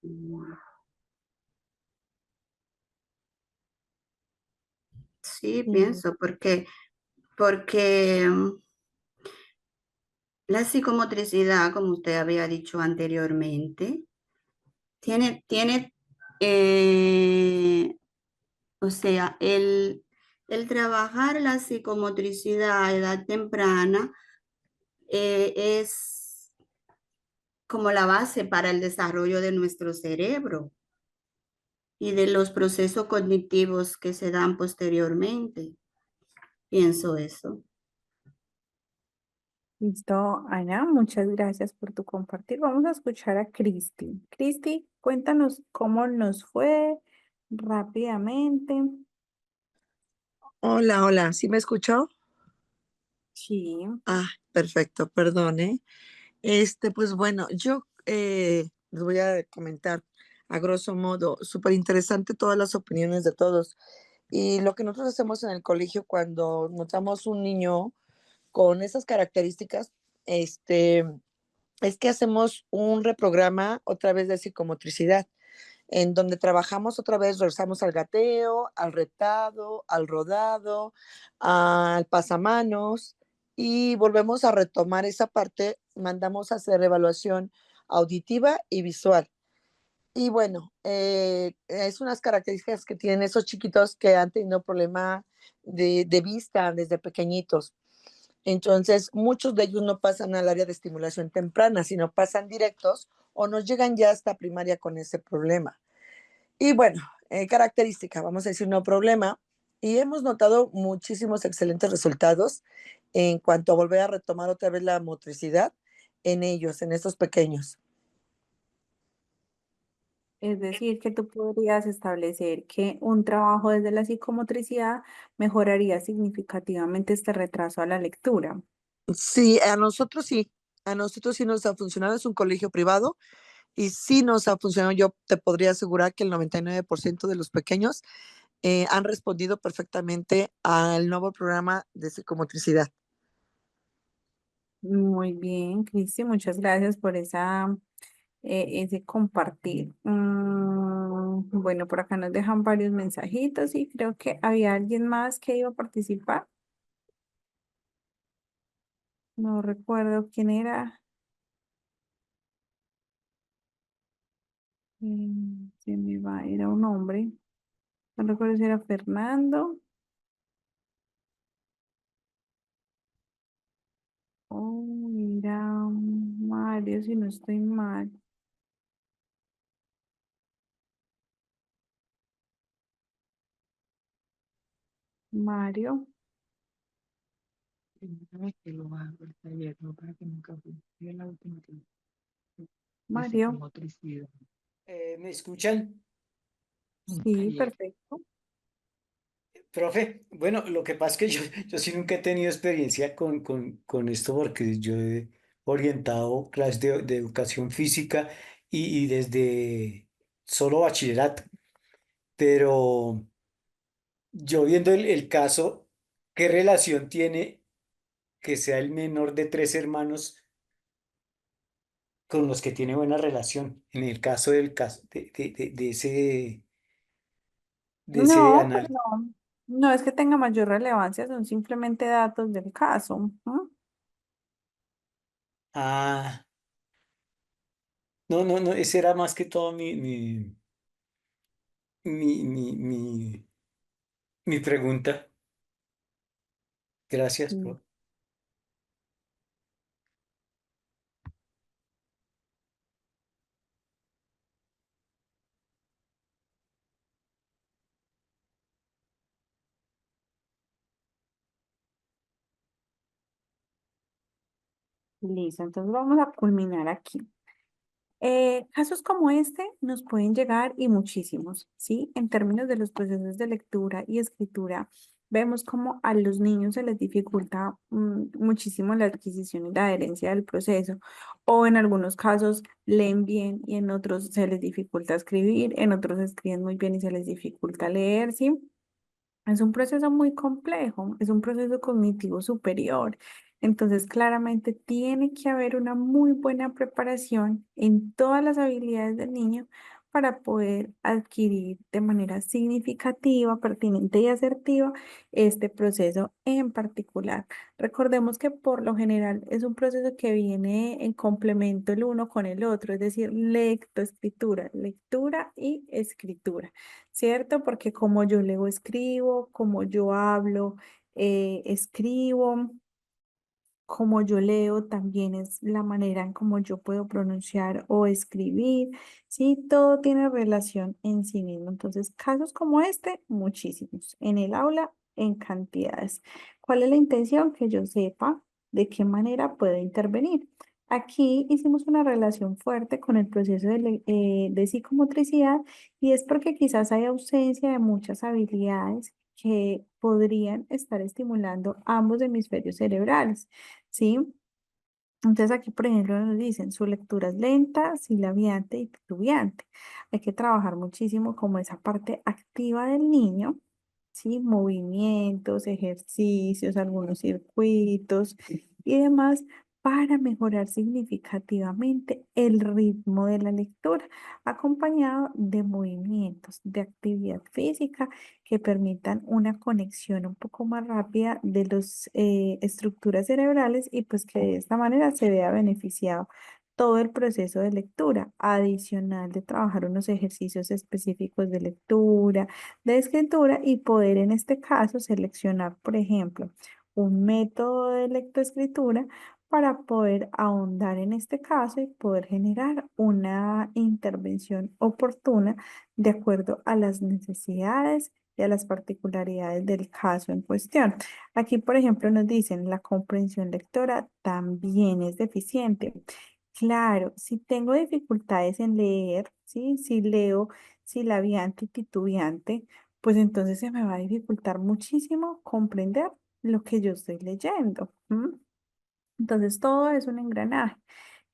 mm, sí, Sí. pienso, porque la psicomotricidad, como usted había dicho anteriormente, tiene, eh, o sea, el trabajar la psicomotricidad a edad temprana es como la base para el desarrollo de nuestro cerebro y de los procesos cognitivos que se dan posteriormente. Pienso eso. Listo, Ana, muchas gracias por tu compartir. Vamos a escuchar a Cristi. Cristi, cuéntanos cómo nos fue rápidamente. Hola, hola, ¿sí me escuchó? Sí, Ah, perfecto, perdone. Pues bueno, yo les voy a comentar a grosso modo, súper interesante todas las opiniones de todos. Y lo que nosotros hacemos en el colegio cuando notamos un niño con esas características, es que hacemos un reprograma otra vez de psicomotricidad, en donde trabajamos otra vez, regresamos al gateo, al retado, al rodado, al pasamanos y volvemos a retomar esa parte, mandamos a hacer evaluación auditiva y visual. Y bueno, es unas características que tienen esos chiquitos que han tenido problema de vista desde pequeñitos. Entonces, muchos de ellos no pasan al área de estimulación temprana, sino pasan directos o nos llegan ya hasta primaria con ese problema. Y bueno, característica, vamos a decir, no problema. Y hemos notado muchísimos excelentes resultados en cuanto a volver a retomar otra vez la motricidad en ellos, en estos pequeños. es decir, que tú podrías establecer que un trabajo desde la psicomotricidad mejoraría significativamente este retraso a la lectura. Sí, a nosotros sí nos ha funcionado, es un colegio privado y sí nos ha funcionado. Yo te podría asegurar que el 99% de los pequeños han respondido perfectamente al nuevo programa de psicomotricidad. Muy bien, Cristi, muchas gracias por ese compartir. Bueno, por acá nos dejan varios mensajitos y creo que había alguien más que iba a participar. No recuerdo quién era. Se me va, era un hombre. No recuerdo si era Fernando. Oh, era Mario, si no estoy mal. Mario, Primera vez que lo hago el taller, no para que nunca fui. Fui la última que de Mario. psicomotricidad. ¿Me escuchan? Un Sí, taller. perfecto. Profe, bueno, lo que pasa es que yo sí nunca he tenido experiencia con esto porque yo he orientado clases de educación física y desde solo bachillerato, pero yo viendo el caso, ¿qué relación tiene que sea el menor de tres hermanos con los que tiene buena relación? En el caso de ese No, pues análisis. no. No es que tenga mayor relevancia, son simplemente datos del caso. ¿M? Ah, no, no, no, ese era más que todo mi, mi, mi, mi pregunta. Gracias, Mm. por. Listo, entonces vamos a culminar aquí. Casos como este nos pueden llegar y muchísimos, ¿sí? En términos de los procesos de lectura y escritura, vemos como a los niños se les dificulta muchísimo la adquisición y la adherencia del proceso, o en algunos casos leen bien y en otros se les dificulta escribir, en otros escriben muy bien y se les dificulta leer, ¿sí? Es un proceso muy complejo, es un proceso cognitivo superior. Entonces, claramente tiene que haber una muy buena preparación en todas las habilidades del niño para poder adquirir de manera significativa, pertinente y asertiva este proceso en particular. Recordemos que por lo general es un proceso que viene en complemento el uno con el otro, es decir, lectoescritura, lectura y escritura. ¿Cierto? Porque como yo leo, escribo, como yo hablo, escribo, como yo leo, también es la manera en cómo yo puedo pronunciar o escribir, ¿sí? Todo tiene relación en sí mismo. Entonces, casos como este, muchísimos. En el aula, en cantidades. ¿Cuál es la intención? Que yo sepa de qué manera puedo intervenir. Aquí hicimos una relación fuerte con el proceso de psicomotricidad y es porque quizás hay ausencia de muchas habilidades que podrían estar estimulando ambos hemisferios cerebrales. ¿Sí? Entonces aquí, por ejemplo, nos dicen, su lectura es lenta, silabiante y titubeante. Hay que trabajar muchísimo como esa parte activa del niño, ¿sí? Movimientos, ejercicios, algunos circuitos y demás para mejorar significativamente el ritmo de la lectura, acompañado de movimientos, de actividad física que permitan una conexión un poco más rápida de las estructuras cerebrales y pues que de esta manera se vea beneficiado todo el proceso de lectura, adicional de trabajar unos ejercicios específicos de lectura, de escritura y poder en este caso seleccionar, por ejemplo, un método de lectoescritura para poder ahondar en este caso y poder generar una intervención oportuna de acuerdo a las necesidades y a las particularidades del caso en cuestión. Aquí, por ejemplo, nos dicen la comprensión lectora también es deficiente. Claro, si tengo dificultades en leer, ¿sí? Si leo silabiante y titubeante, pues entonces se me va a dificultar muchísimo comprender lo que yo estoy leyendo. ¿M? Entonces todo es un engranaje.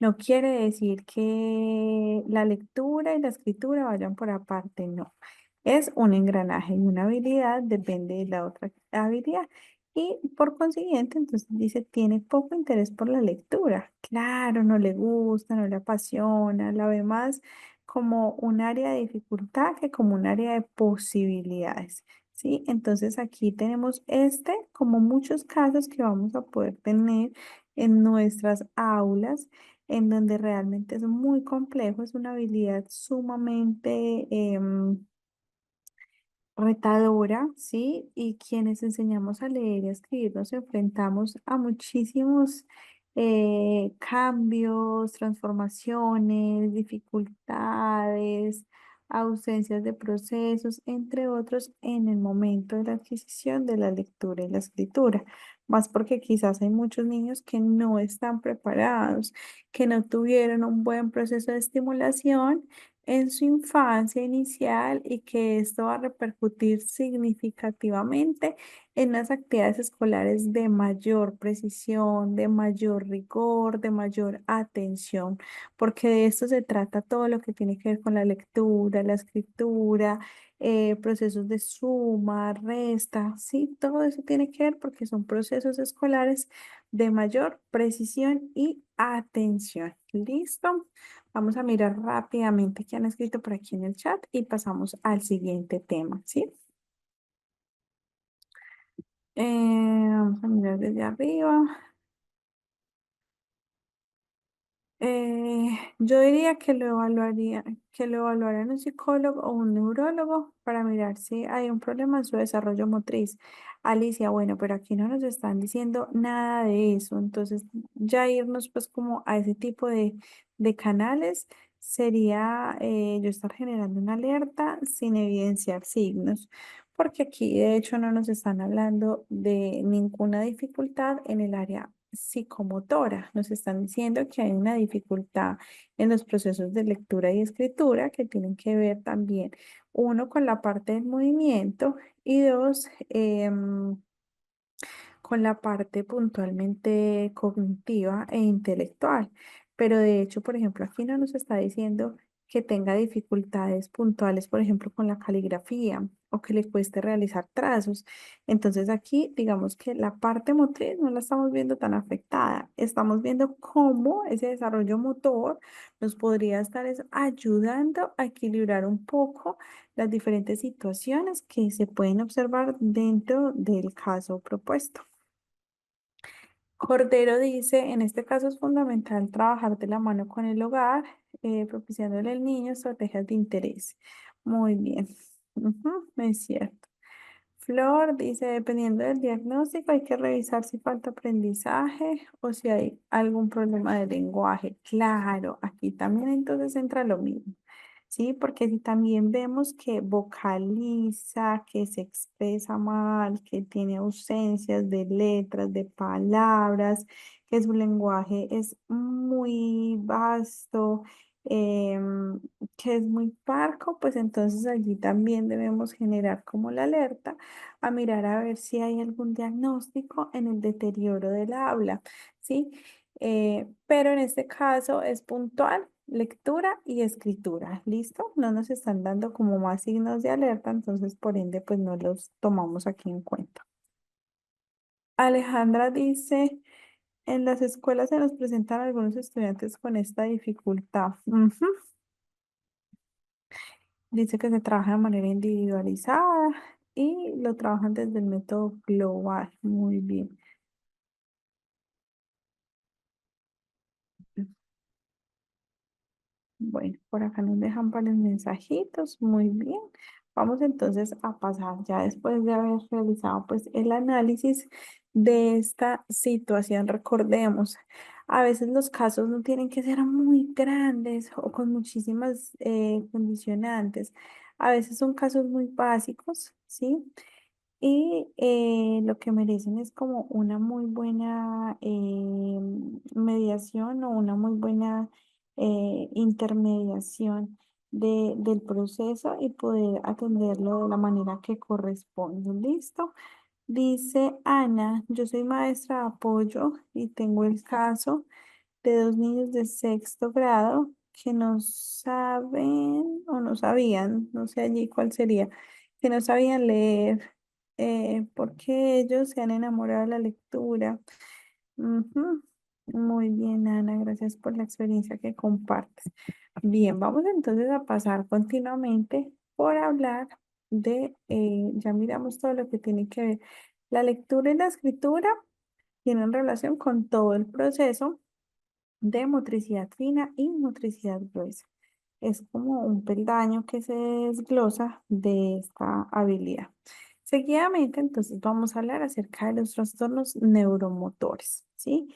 No quiere decir que la lectura y la escritura vayan por aparte, no. Es un engranaje y una habilidad depende de la otra habilidad. Y por consiguiente, entonces dice, tiene poco interés por la lectura. Claro, no le gusta, no le apasiona, la ve más como un área de dificultad que como un área de posibilidades. ¿Sí? Entonces aquí tenemos como muchos casos que vamos a poder tener en nuestras aulas, en donde realmente es muy complejo, es una habilidad sumamente retadora, ¿sí? Y quienes enseñamos a leer y a escribir nos enfrentamos a muchísimos cambios, transformaciones, dificultades, ausencias de procesos, entre otros, en el momento de la adquisición de la lectura y la escritura. Más porque quizás hay muchos niños que no están preparados, que no tuvieron un buen proceso de estimulación en su infancia inicial y que esto va a repercutir significativamente en las actividades escolares de mayor precisión, de mayor rigor, de mayor atención, porque de esto se trata todo lo que tiene que ver con la lectura, la escritura, procesos de suma, resta, sí, todo eso tiene que ver porque son procesos escolares de mayor precisión y atención. ¿Listo? Vamos a mirar rápidamente qué han escrito por aquí en el chat y pasamos al siguiente tema, ¿sí? Vamos a mirar desde arriba. Yo diría que lo evaluarían un psicólogo o un neurólogo para mirar si hay un problema en su desarrollo motriz. Alicia, bueno, pero aquí no nos están diciendo nada de eso. Entonces, ya irnos pues como a ese tipo de canales sería yo estar generando una alerta sin evidenciar signos, porque aquí de hecho no nos están hablando de ninguna dificultad en el área psicomotora. Nos están diciendo que hay una dificultad en los procesos de lectura y escritura que tienen que ver también, uno, con la parte del movimiento y dos, con la parte puntualmente cognitiva e intelectual. Pero de hecho, por ejemplo, aquí no nos está diciendo que tenga dificultades puntuales, por ejemplo, con la caligrafía o que le cueste realizar trazos. Entonces aquí, digamos que la parte motriz no la estamos viendo tan afectada. Estamos viendo cómo ese desarrollo motor nos podría estar ayudando a equilibrar un poco las diferentes situaciones que se pueden observar dentro del caso propuesto. Cordero dice, en este caso es fundamental trabajar de la mano con el hogar, propiciándole al niño estrategias de interés. Muy bien, ujú, es cierto. Flor dice, dependiendo del diagnóstico, hay que revisar si falta aprendizaje o si hay algún problema de lenguaje. Claro, aquí también entonces entra lo mismo. Sí, porque si también vemos que vocaliza, que se expresa mal, que tiene ausencias de letras, de palabras, que su lenguaje es muy vasto, em, que es muy parco, pues entonces allí también debemos generar como la alerta a mirar a ver si hay algún diagnóstico en el deterioro del habla, ¿sí? Pero en este caso es puntual, lectura y escritura, ¿listo? No nos están dando como más signos de alerta, entonces por ende pues no los tomamos aquí en cuenta. Alejandra dice, en las escuelas se nos presentan algunos estudiantes con esta dificultad. Ujú. Dice que se trabaja de manera individualizada y lo trabajan desde el método global. Muy bien. Bueno, por acá nos dejan varios mensajitos, muy bien. Vamos entonces a pasar ya después de haber realizado pues el análisis de esta situación. Recordemos, a veces los casos no tienen que ser muy grandes o con muchísimas condicionantes. A veces son casos muy básicos, ¿sí? Y lo que merecen es como una muy buena mediación o una muy buena intermediación del proceso y poder atenderlo de la manera que corresponde. ¿Listo? Dice Ana, yo soy maestra de apoyo y tengo el caso de dos niños de sexto grado que no saben o no sabían, no sé allí cuál sería, que no sabían leer por qué ellos se han enamorado de la lectura. Ujú. Muy bien, Ana, gracias por la experiencia que compartes. Bien, vamos entonces a pasar continuamente por hablar de, ya miramos todo lo que tiene que ver. La lectura y la escritura tienen relación con todo el proceso de motricidad fina y motricidad gruesa. Es como un peldaño que se desglosa de esta habilidad. Seguidamente, entonces, vamos a hablar acerca de los trastornos neuromotores, ¿sí?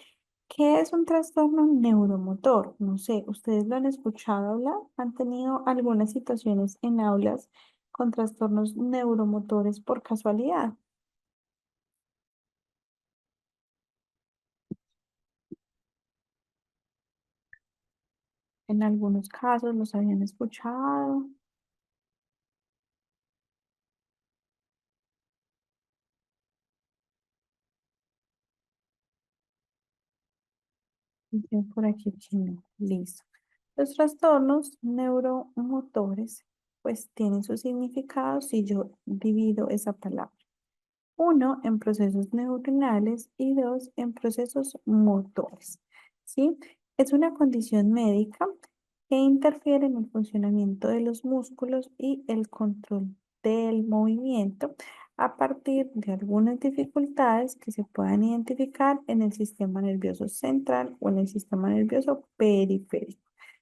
¿Qué es un trastorno neuromotor? No sé, ¿ustedes lo han escuchado hablar? ¿Han tenido algunas situaciones en aulas con trastornos neuromotores por casualidad? En algunos casos los habían escuchado. Dicen por aquí que no. Listo. Los trastornos neuromotores, pues tienen su significado si yo divido esa palabra. Uno, en procesos neuronales y dos, en procesos motores. ¿Sí? Es una condición médica que interfiere en el funcionamiento de los músculos y el control del movimiento a partir de algunas dificultades que se puedan identificar en el sistema nervioso central o en el sistema nervioso periférico.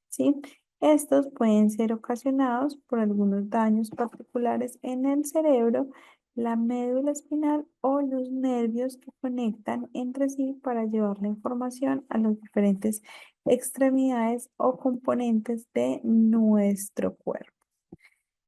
¿Sí? Estos pueden ser ocasionados por algunos daños particulares en el cerebro, la médula espinal o los nervios que conectan entre sí para llevar la información a las diferentes extremidades o componentes de nuestro cuerpo.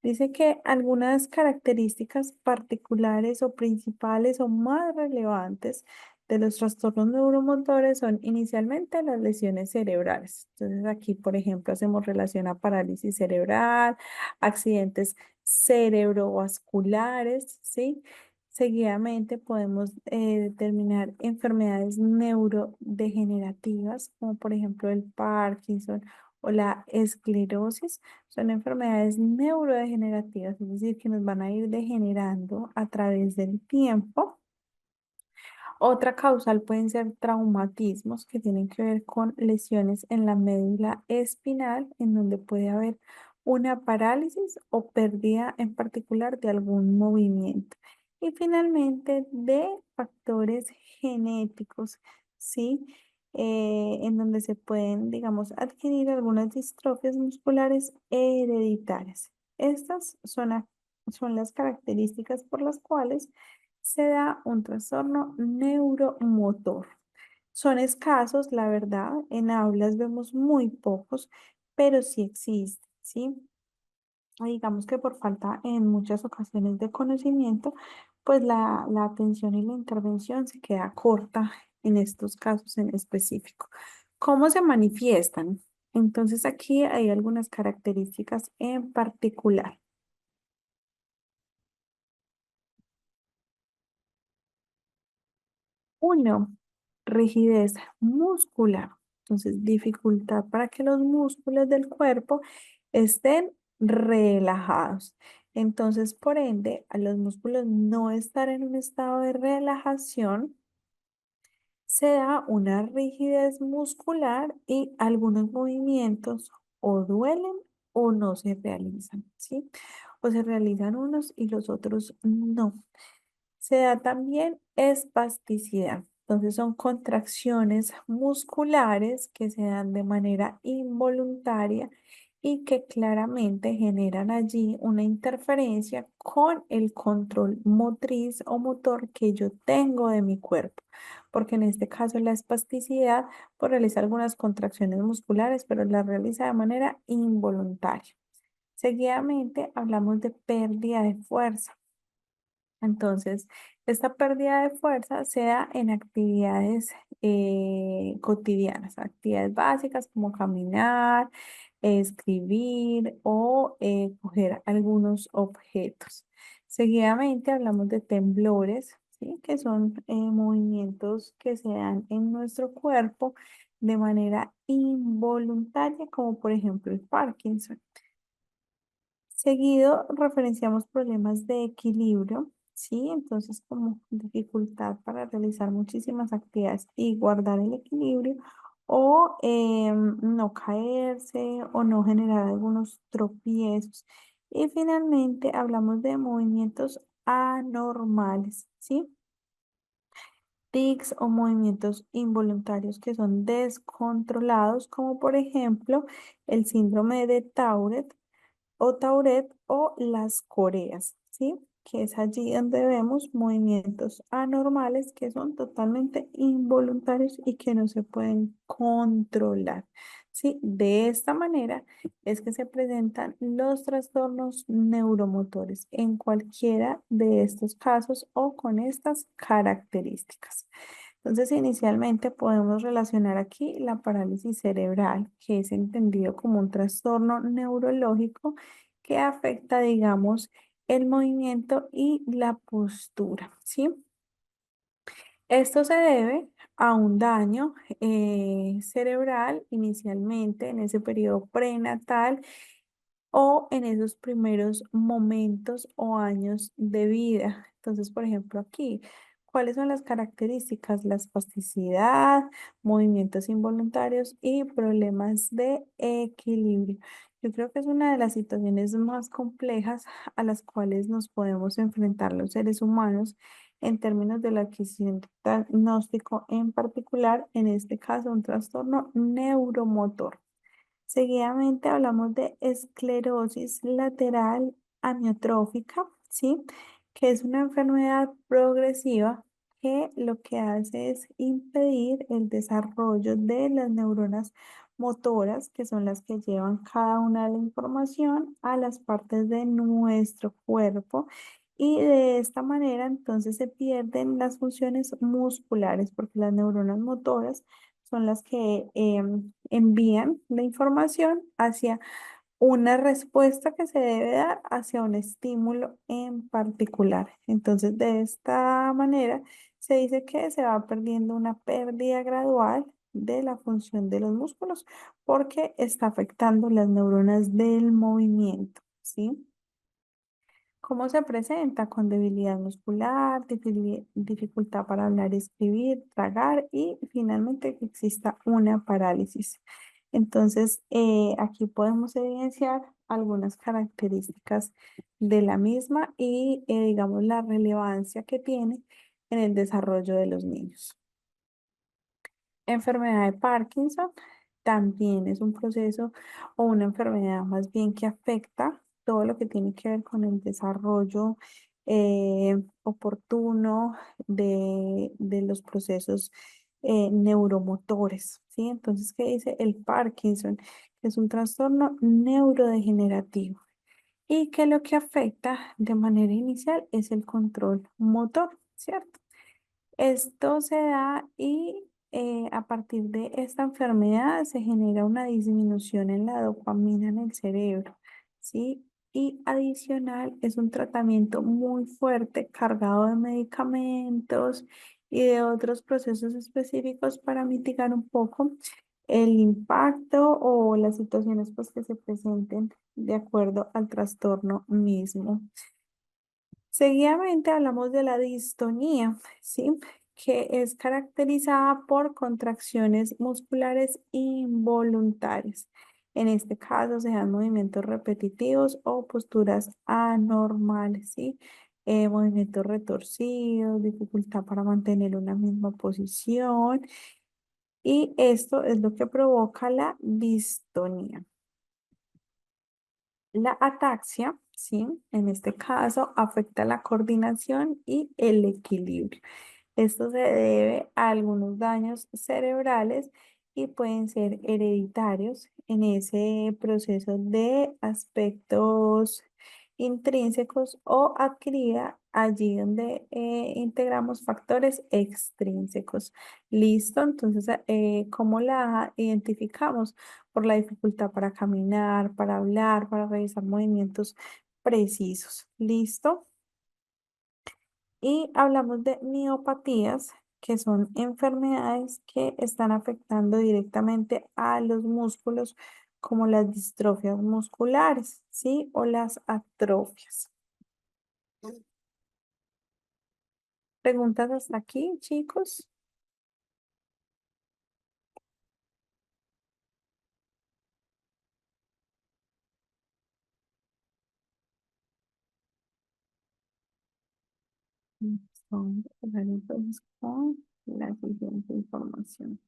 Dice que algunas características particulares o principales o más relevantes de los trastornos neuromotores son inicialmente las lesiones cerebrales. Entonces aquí, por ejemplo, hacemos relación a parálisis cerebral, accidentes cerebrovasculares, ¿sí? Seguidamente podemos determinar enfermedades neurodegenerativas, como por ejemplo el Parkinson o la esclerosis. Son enfermedades neurodegenerativas, es decir, que nos van a ir degenerando a través del tiempo. Otra causal pueden ser traumatismos que tienen que ver con lesiones en la médula espinal, en donde puede haber una parálisis o pérdida en particular de algún movimiento. Y finalmente, de factores genéticos, ¿sí? En donde se pueden, digamos, adquirir algunas distrofias musculares hereditarias. Estas son las características por las cuales se da un trastorno neuromotor. Son escasos, la verdad, en aulas vemos muy pocos, pero sí existen, ¿sí? Digamos que por falta en muchas ocasiones de conocimiento, pues la atención y la intervención se queda corta en estos casos en específico. ¿Cómo se manifiestan? Entonces aquí hay algunas características en particular. Uno, rigidez muscular. Entonces, dificultad para que los músculos del cuerpo estén relajados. Entonces, por ende, a los músculos no estar en un estado de relajación, se da una rigidez muscular y algunos movimientos o duelen o no se realizan, ¿sí? O se realizan unos y los otros no. Se da también espasticidad. Entonces son contracciones musculares que se dan de manera involuntaria y que claramente generan allí una interferencia con el control motriz o motor que yo tengo de mi cuerpo. Porque en este caso la espasticidad pues, realiza algunas contracciones musculares, pero las realiza de manera involuntaria. Seguidamente hablamos de pérdida de fuerza. Entonces, esta pérdida de fuerza se da en actividades cotidianas, actividades básicas como caminar, escribir o coger algunos objetos. Seguidamente hablamos de temblores, ¿sí? Que son movimientos que se dan en nuestro cuerpo de manera involuntaria, como por ejemplo el Parkinson. Seguido referenciamos problemas de equilibrio, ¿sí? Entonces, como dificultad para realizar muchísimas actividades y guardar el equilibrio o no caerse o no generar algunos tropiezos. Y finalmente hablamos de movimientos anormales, ¿sí? Tics o movimientos involuntarios que son descontrolados, como por ejemplo el síndrome de Tourette o las coreas, ¿sí? Que es allí donde vemos movimientos anormales que son totalmente involuntarios y que no se pueden controlar, ¿sí? De esta manera es que se presentan los trastornos neuromotores en cualquiera de estos casos o con estas características. Entonces, inicialmente podemos relacionar aquí la parálisis cerebral, que es entendido como un trastorno neurológico que afecta, digamos, el movimiento y la postura, ¿sí? Esto se debe a un daño cerebral inicialmente en ese periodo prenatal o en esos primeros momentos o años de vida. Entonces, por ejemplo, aquí, ¿cuáles son las características? La espasticidad, movimientos involuntarios y problemas de equilibrio. Yo creo que es una de las situaciones más complejas a las cuales nos podemos enfrentar los seres humanos en términos de la adquisición de diagnóstico, en particular, en este caso, un trastorno neuromotor. Seguidamente hablamos de esclerosis lateral amiotrófica, ¿sí? Que es una enfermedad progresiva que lo que hace es impedir el desarrollo de las neuronas motoras, que son las que llevan cada una de la información a las partes de nuestro cuerpo. Y de esta manera entonces se pierden las funciones musculares, porque las neuronas motoras son las que envían la información hacia una respuesta que se debe dar hacia un estímulo en particular. Entonces, de esta manera, se dice que se va perdiendo una pérdida gradual de la función de los músculos porque está afectando las neuronas del movimiento, ¿sí? ¿Cómo se presenta? Con debilidad muscular, dificultad para hablar, escribir, tragar y finalmente que exista una parálisis. Entonces, aquí podemos evidenciar algunas características de la misma y, digamos, la relevancia que tiene en el desarrollo de los niños. Enfermedad de Parkinson también es un proceso o una enfermedad más bien que afecta todo lo que tiene que ver con el desarrollo oportuno de los procesos neuromotores, ¿sí? Entonces, ¿qué dice el Parkinson? Es un trastorno neurodegenerativo y que lo que afecta de manera inicial es el control motor, ¿cierto? Esto se da y a partir de esta enfermedad se genera una disminución en la dopamina en el cerebro, ¿sí? Y adicional es un tratamiento muy fuerte, cargado de medicamentos y de otros procesos específicos para mitigar un poco el impacto o las situaciones pues, que se presenten de acuerdo al trastorno mismo. Seguidamente hablamos de la distonía, ¿sí? Que es caracterizada por contracciones musculares involuntarias. En este caso se dan movimientos repetitivos o posturas anormales, ¿sí? Movimientos retorcidos, dificultad para mantener una misma posición. Y esto es lo que provoca la distonía. La ataxia, ¿sí? En este caso afecta la coordinación y el equilibrio. Esto se debe a algunos daños cerebrales y pueden ser hereditarios en ese proceso de aspectos intrínsecos o adquirida allí donde integramos factores extrínsecos. ¿Listo? Entonces, ¿cómo la identificamos? Por la dificultad para caminar, para hablar, para realizar movimientos precisos. ¿Listo? Y hablamos de miopatías, que son enfermedades que están afectando directamente a los músculos, como las distrofias musculares, ¿sí? O las atrofias. ¿Preguntas hasta aquí, chicos? Son entonces con la siguiente información.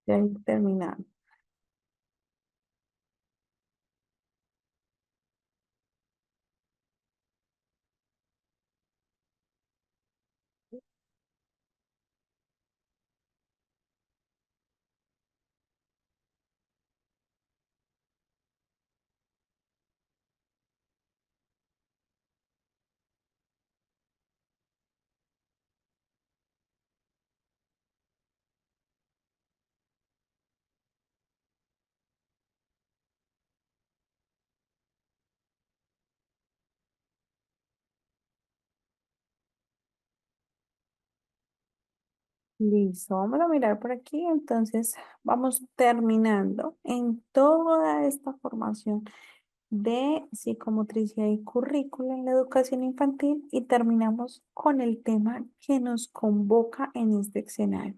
Ya he terminado. Listo, vamos a mirar por aquí. Entonces, vamos terminando en toda esta formación de psicomotricidad y currícula en la educación infantil y terminamos con el tema que nos convoca en este escenario.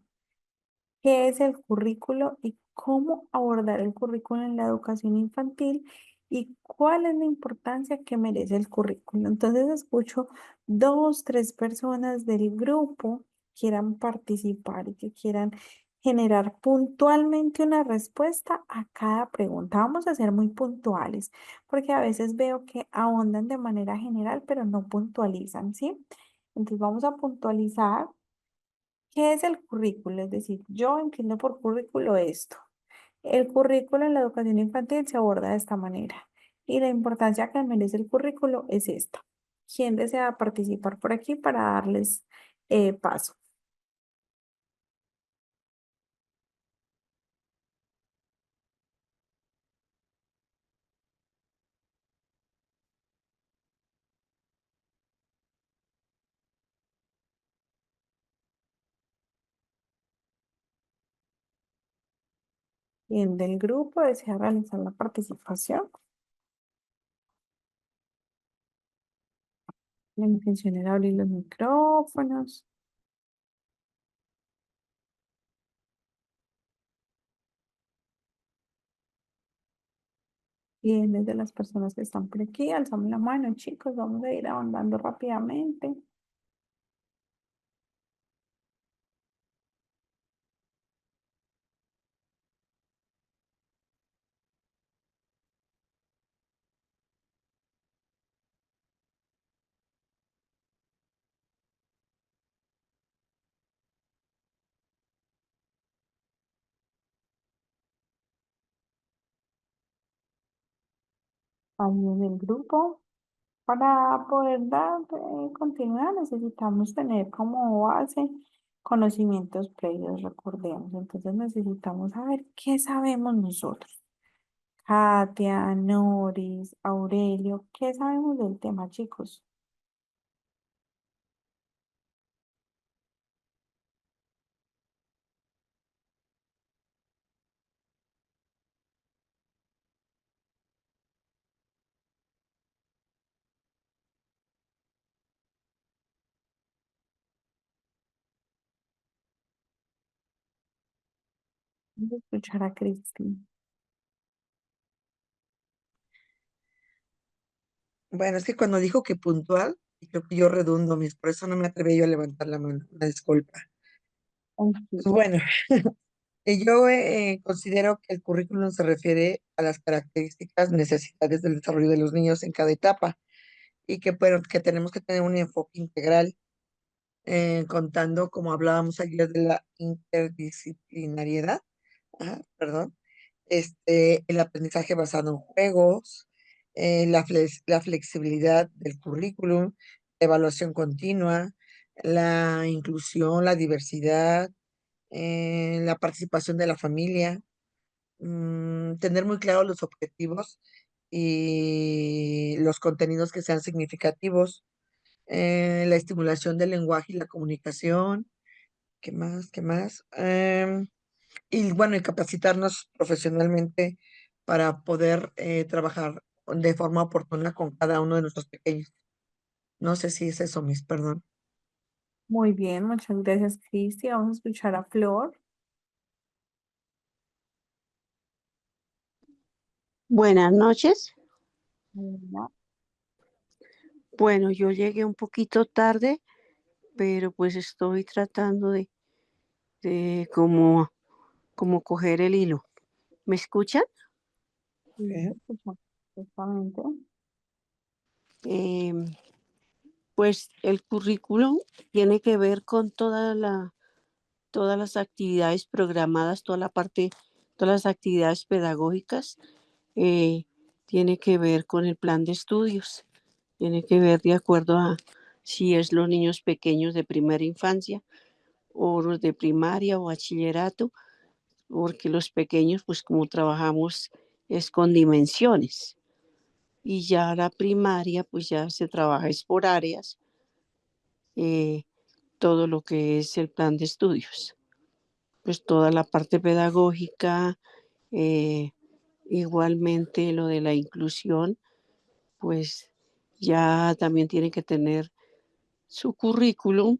¿Qué es el currículo y cómo abordar el currículo en la educación infantil y cuál es la importancia que merece el currículo? Entonces escucho dos, tres personas del grupo que quieran participar y que quieran generar puntualmente una respuesta a cada pregunta. Vamos a ser muy puntuales porque a veces veo que ahondan de manera general, pero no puntualizan, ¿sí? Entonces vamos a puntualizar. ¿Qué es el currículo? Es decir, yo entiendo por currículo esto. El currículo en la educación infantil se aborda de esta manera y la importancia que merece el currículo es esta. ¿Quién desea participar por aquí para darles paso? ¿Quién del grupo desea realizar la participación? La intención era abrir los micrófonos. ¿Quiénes de las personas que están por aquí? Alzamos la mano, chicos. Vamos a ir ahondando rápidamente. Alguien del grupo. Para poder dar continuidad necesitamos tener como base conocimientos previos, recordemos. Entonces necesitamos saber qué sabemos nosotros. Katia, Noris, Aurelio, ¿qué sabemos del tema, chicos? Vamos a escuchar a Cristina. Bueno, es que cuando dijo que puntual, y creo que yo redundo, por eso no me atreví yo a levantar la mano, una disculpa. Pues Ok. bueno, yo considero que el currículum se refiere a las características, necesidades del desarrollo de los niños en cada etapa y que, bueno, que tenemos que tener un enfoque integral, contando, como hablábamos ayer, de la interdisciplinariedad, perdón, el aprendizaje basado en juegos, la flexibilidad del currículum, la evaluación continua, la inclusión, la diversidad, la participación de la familia, tener muy claros los objetivos y los contenidos que sean significativos, la estimulación del lenguaje y la comunicación, ¿Qué más? ¿Qué más? Y bueno, y capacitarnos profesionalmente para poder trabajar de forma oportuna con cada uno de nuestros pequeños. No sé si es eso, Miss, perdón. Muy bien, muchas gracias, Cristi. Vamos a escuchar a Flor. Buenas noches. Hola. Bueno, yo llegué un poquito tarde, pero pues estoy tratando de como coger el hilo. ¿Me escuchan? Sí, te Bien. escuchamos perfectamente. Em, pues el currículum tiene que ver con todas las actividades programadas, todas las actividades pedagógicas. eh, Tiene que ver con el plan de estudios. Tiene que ver de acuerdo a si es los niños pequeños de primera infancia o los de primaria o bachillerato, porque los pequeños, pues como trabajamos es con dimensiones y ya la primaria, pues ya se trabaja es por áreas, eh, todo lo que es el plan de estudios, pues toda la parte pedagógica, eh, igualmente lo de la inclusión, pues ya también tiene que tener su currículum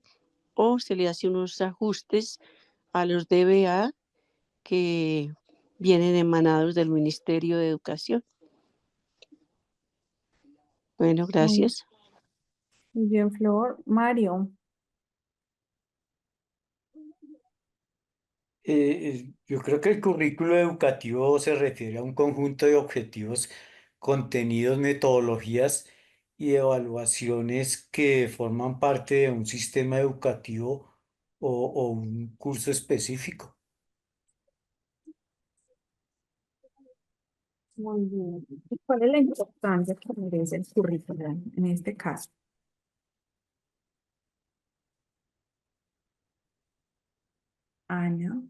o se le hace unos ajustes a los DBA que vienen emanados del Ministerio de Educación. Bueno, Muy, gracias. muy bien, Flor. Mario. Yo creo que el currículo educativo se refiere a un conjunto de objetivos, contenidos, metodologías y evaluaciones que forman parte de un sistema educativo o un curso específico. Muy bien. ¿Y cuál es la importancia que merece el currículum en este caso? Ana.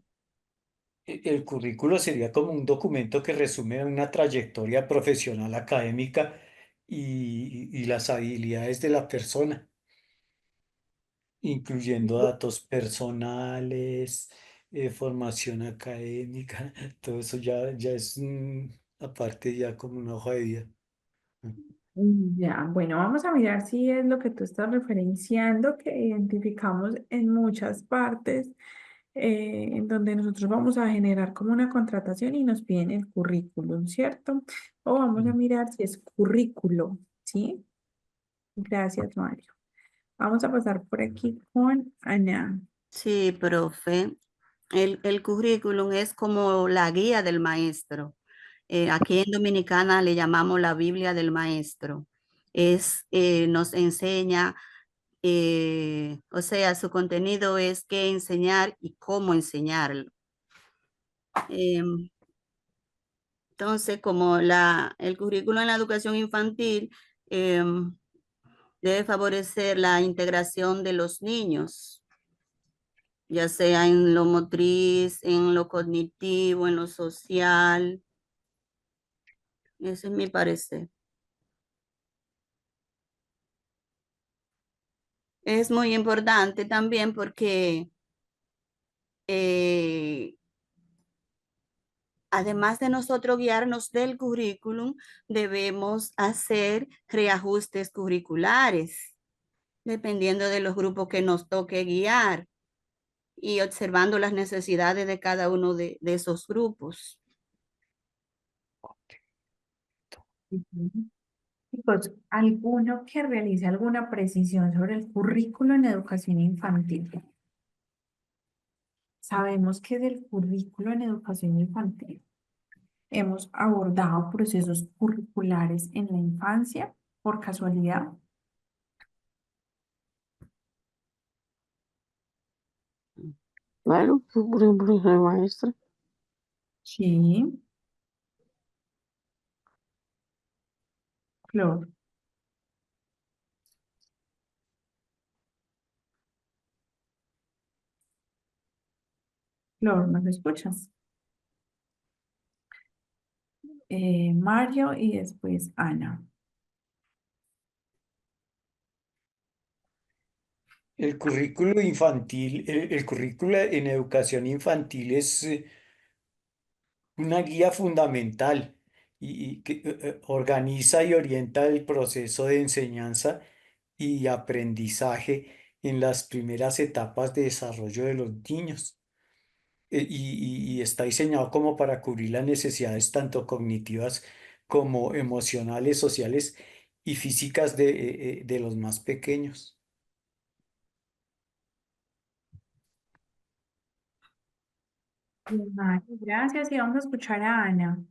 El currículo sería como un documento que resume una trayectoria profesional académica y las habilidades de la persona, incluyendo datos personales, formación académica, todo eso ya es aparte ya como una hoja de vida. Ya, bueno, vamos a mirar si es lo que tú estás referenciando, que identificamos en muchas partes, en donde nosotros vamos a generar como una contratación y nos piden el currículum, ¿cierto? O vamos a Mm. mirar si es currículo, ¿sí? Gracias, Mario. Vamos a pasar por aquí con Ana. Sí, profe. El currículum es como la guía del maestro. Aquí en Dominicana le llamamos la Biblia del maestro. Nos enseña, o sea, su contenido es qué enseñar y cómo enseñarlo. Em, entonces, como el currículo en la educación infantil em, debe favorecer la integración de los niños, ya sea en lo motriz, en lo cognitivo, en lo social. Ese es mi parecer. Es muy importante también porque eh, además de nosotros guiarnos del currículum, debemos hacer reajustes curriculares, dependiendo de los grupos que nos toque guiar y observando las necesidades de cada uno de esos grupos. Ujú. Chicos, ¿alguno que realice alguna precisión sobre el currículo en educación infantil? Sabemos que del currículo en educación infantil hemos abordado procesos curriculares en la infancia, por casualidad. Claro, por ejemplo, soy maestra. Sí, Flor, Flor, ¿nos escuchas? Mario y después Ana. El currículo infantil, el currículo en educación infantil es una guía fundamental y que organiza y orienta el proceso de enseñanza y aprendizaje en las primeras etapas de desarrollo de los niños. Y está diseñado como para cubrir las necesidades tanto cognitivas como emocionales, sociales y físicas de los más pequeños. Vale, gracias y vamos a escuchar a Ana.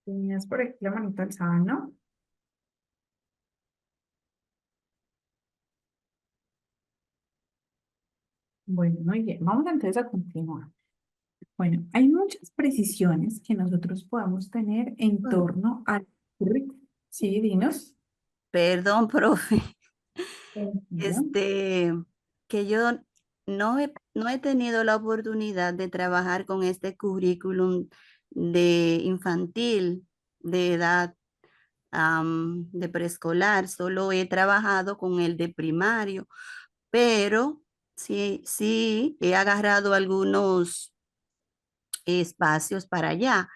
Tienes por aquí la manita alzada, ¿no? Bueno, muy bien. Vamos entonces a continuar. Bueno, hay muchas precisiones que nosotros podemos tener en torno al currículum. Sí, dinos. Perdón, profe. Tranquila. Que yo no he tenido la oportunidad de trabajar con este currículum de infantil, de edad de preescolar, solo he trabajado con el de primario, pero sí he agarrado algunos espacios para allá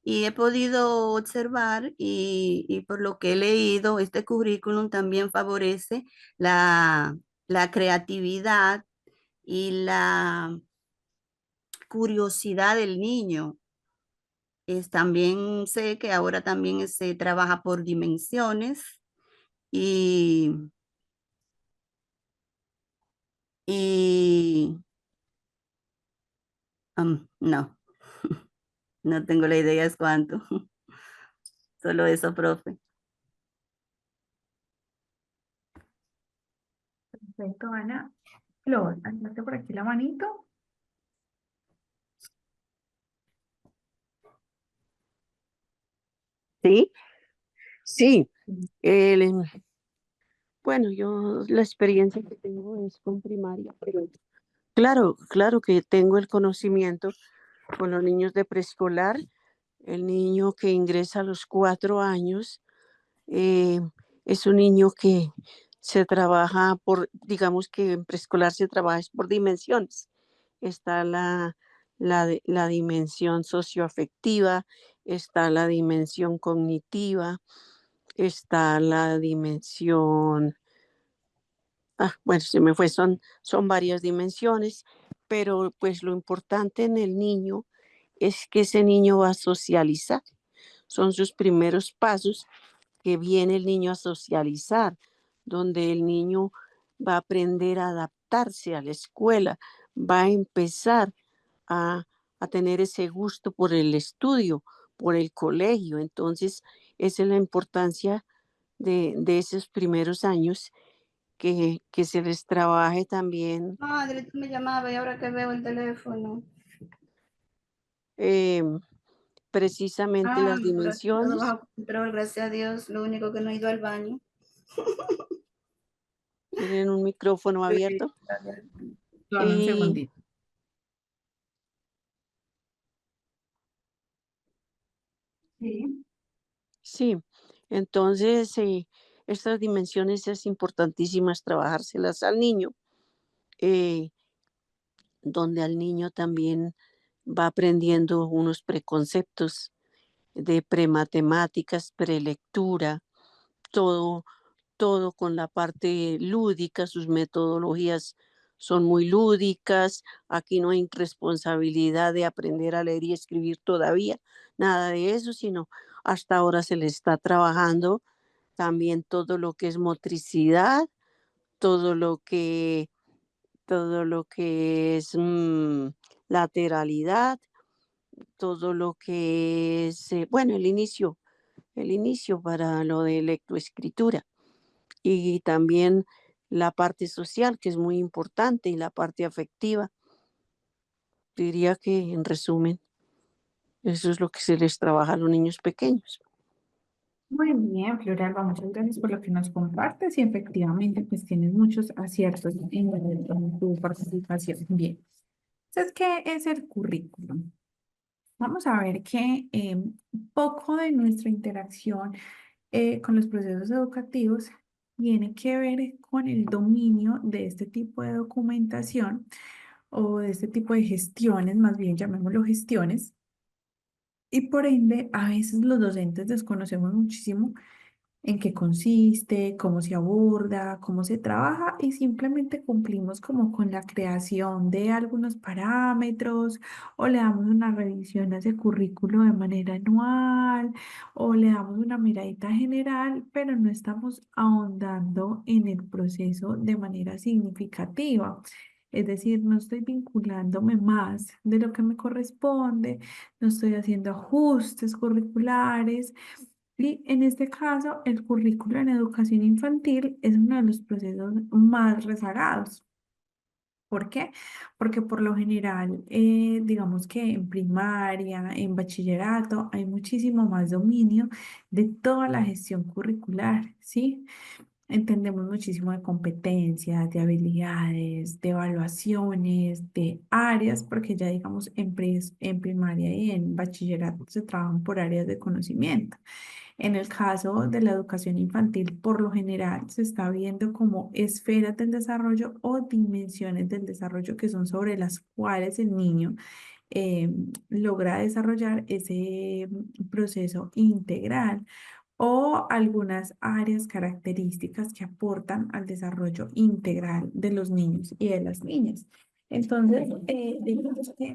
y he podido observar y por lo que he leído, este currículum también favorece la, la creatividad y la curiosidad del niño. También sé que ahora también se trabaja por dimensiones y, y no, no tengo la idea es cuánto. Solo eso, profe. Perfecto, Ana. Flor, alzaste por aquí la manito. Sí, sí. Sí. Bueno, yo la experiencia que tengo es con primaria, pero claro que tengo el conocimiento con los niños de preescolar, el niño que ingresa a los 4 años, eh, es un niño que se trabaja por, digamos que en preescolar se trabaja es por dimensiones. Está la dimensión socioafectiva, está la dimensión cognitiva, está la dimensión, bueno, se me fue, son varias dimensiones, pero pues lo importante en el niño es que ese niño va a socializar. Son sus primeros pasos que viene el niño a socializar, donde el niño va a aprender a adaptarse a la escuela, va a empezar a, a tener ese gusto por el estudio, por el colegio. Entonces, esa es la importancia de esos primeros años, que se les trabaje también Madre, tú me llamabas y ahora que veo el teléfono. eh, precisamente las Pero aquí todo dimensiones. bajo control, gracias a Dios. Lo único que no he ido al baño. Tienen un micrófono Sí, abierto. Solo un Y segundito. Sí. sí, entonces estas dimensiones es importantísimas trabajárselas al niño, eh, donde al niño también va aprendiendo unos preconceptos de prematemáticas, prelectura, todo, todo con la parte lúdica, sus metodologías son muy lúdicas, aquí no hay responsabilidad de aprender a leer y escribir todavía, nada de eso, sino hasta ahora se le está trabajando también todo lo que es motricidad, todo lo que, todo lo que es lateralidad, todo lo que es, bueno, el inicio para lo de lectoescritura y también la parte social, que es muy importante, y la parte afectiva. Diría que en resumen, eso es lo que se les trabaja a los niños pequeños. Muy bien, Floralba, muchas gracias por lo que nos compartes y efectivamente pues tienes muchos aciertos en tu participación. Bien, entonces, ¿qué es el currículum? Vamos a ver que un poco de nuestra interacción con los procesos educativos tiene que ver con el dominio de este tipo de documentación o de este tipo de gestiones, más bien llamémoslo gestiones, y por ende a veces los docentes desconocemos muchísimo en qué consiste, cómo se aborda, cómo se trabaja y simplemente cumplimos como con la creación de algunos parámetros o le damos una revisión a ese currículo de manera anual o le damos una miradita general, pero no estamos ahondando en el proceso de manera significativa. Es decir, no estoy vinculándome más de lo que me corresponde, no estoy haciendo ajustes curriculares y en este caso, el currículo en educación infantil es uno de los procesos más rezagados. ¿Por qué? Porque por lo general, digamos que en primaria, en bachillerato, hay muchísimo más dominio de toda la gestión curricular, ¿sí? Entendemos muchísimo de competencias, de habilidades, de evaluaciones, de áreas, porque ya digamos en primaria y en bachillerato se trabajan por áreas de conocimiento. En el caso de la educación infantil, por lo general se está viendo como esferas del desarrollo o dimensiones del desarrollo que son sobre las cuales el niño eh, logra desarrollar ese proceso integral o algunas áreas características que aportan al desarrollo integral de los niños y de las niñas. Entonces, digamos que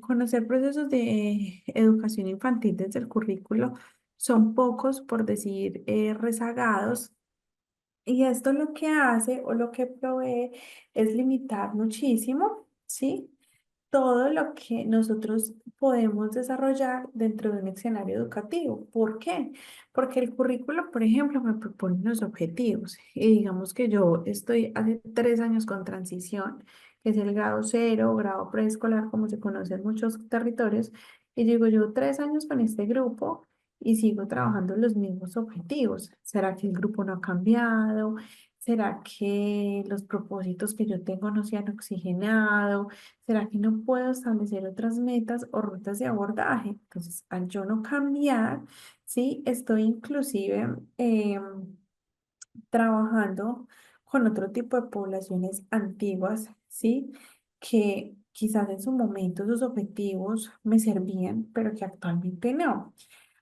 conocer procesos de educación infantil desde el currículo son pocos, por decir, rezagados. Y esto lo que hace o lo que provee es limitar muchísimo, ¿sí? Todo lo que nosotros podemos desarrollar dentro de un escenario educativo. ¿Por qué? Porque el currículo, por ejemplo, me propone unos objetivos y digamos que yo estoy hace 3 años con transición, que es el grado cero, grado preescolar, como se conoce en muchos territorios, y digo yo 3 años con este grupo y sigo trabajando los mismos objetivos. ¿Será que el grupo no ha cambiado? ¿Será que los propósitos que yo tengo no se han oxigenado? ¿Será que no puedo establecer otras metas o rutas de abordaje? Entonces, al yo no cambiar, sí, estoy inclusive trabajando con otro tipo de poblaciones antiguas, sí, que quizás en su momento sus objetivos me servían, pero que actualmente no.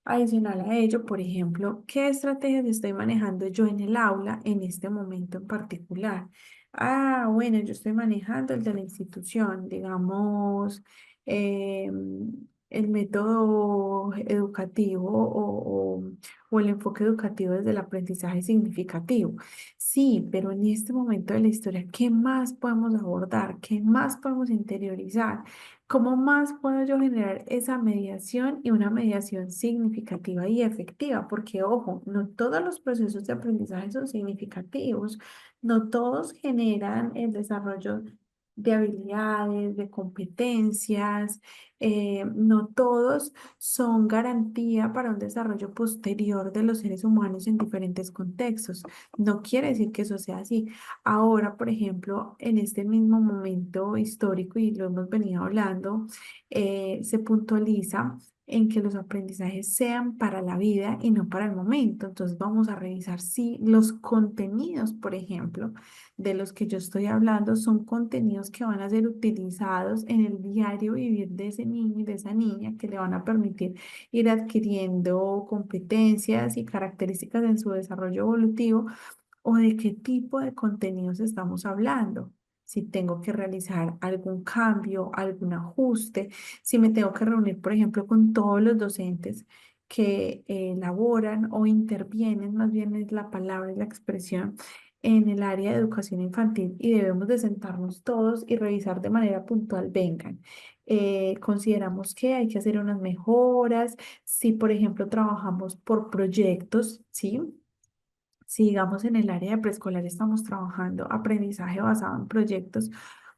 Adicional a ello, por ejemplo, ¿qué estrategias estoy manejando yo en el aula en este momento en particular? Ah, bueno, yo estoy manejando el de la institución, digamos, el método educativo o el enfoque educativo desde el aprendizaje significativo. Sí, pero en este momento de la historia, ¿qué más podemos abordar? ¿Qué más podemos interiorizar? ¿Cómo más puedo yo generar esa mediación y una mediación significativa y efectiva? Porque, ojo, no todos los procesos de aprendizaje son significativos, no todos generan el desarrollo de habilidades, de competencias, no todos son garantía para un desarrollo posterior de los seres humanos en diferentes contextos. No quiere decir que eso sea así. Ahora, por ejemplo, en este mismo momento histórico, y lo hemos venido hablando, se puntualiza en que los aprendizajes sean para la vida y no para el momento. Entonces vamos a revisar si los contenidos, por ejemplo, de los que yo estoy hablando son contenidos que van a ser utilizados en el diario vivir de ese niño y de esa niña, que le van a permitir ir adquiriendo competencias y características en su desarrollo evolutivo o de qué tipo de contenidos estamos hablando. Si tengo que realizar algún cambio, algún ajuste, si me tengo que reunir, por ejemplo, con todos los docentes que elaboran o intervienen, más bien es la palabra y la expresión, en el área de educación infantil y debemos de sentarnos todos y revisar de manera puntual, vengan. Consideramos que hay que hacer unas mejoras, si por ejemplo trabajamos por proyectos, ¿sí? Si digamos en el área de preescolar estamos trabajando aprendizaje basado en proyectos,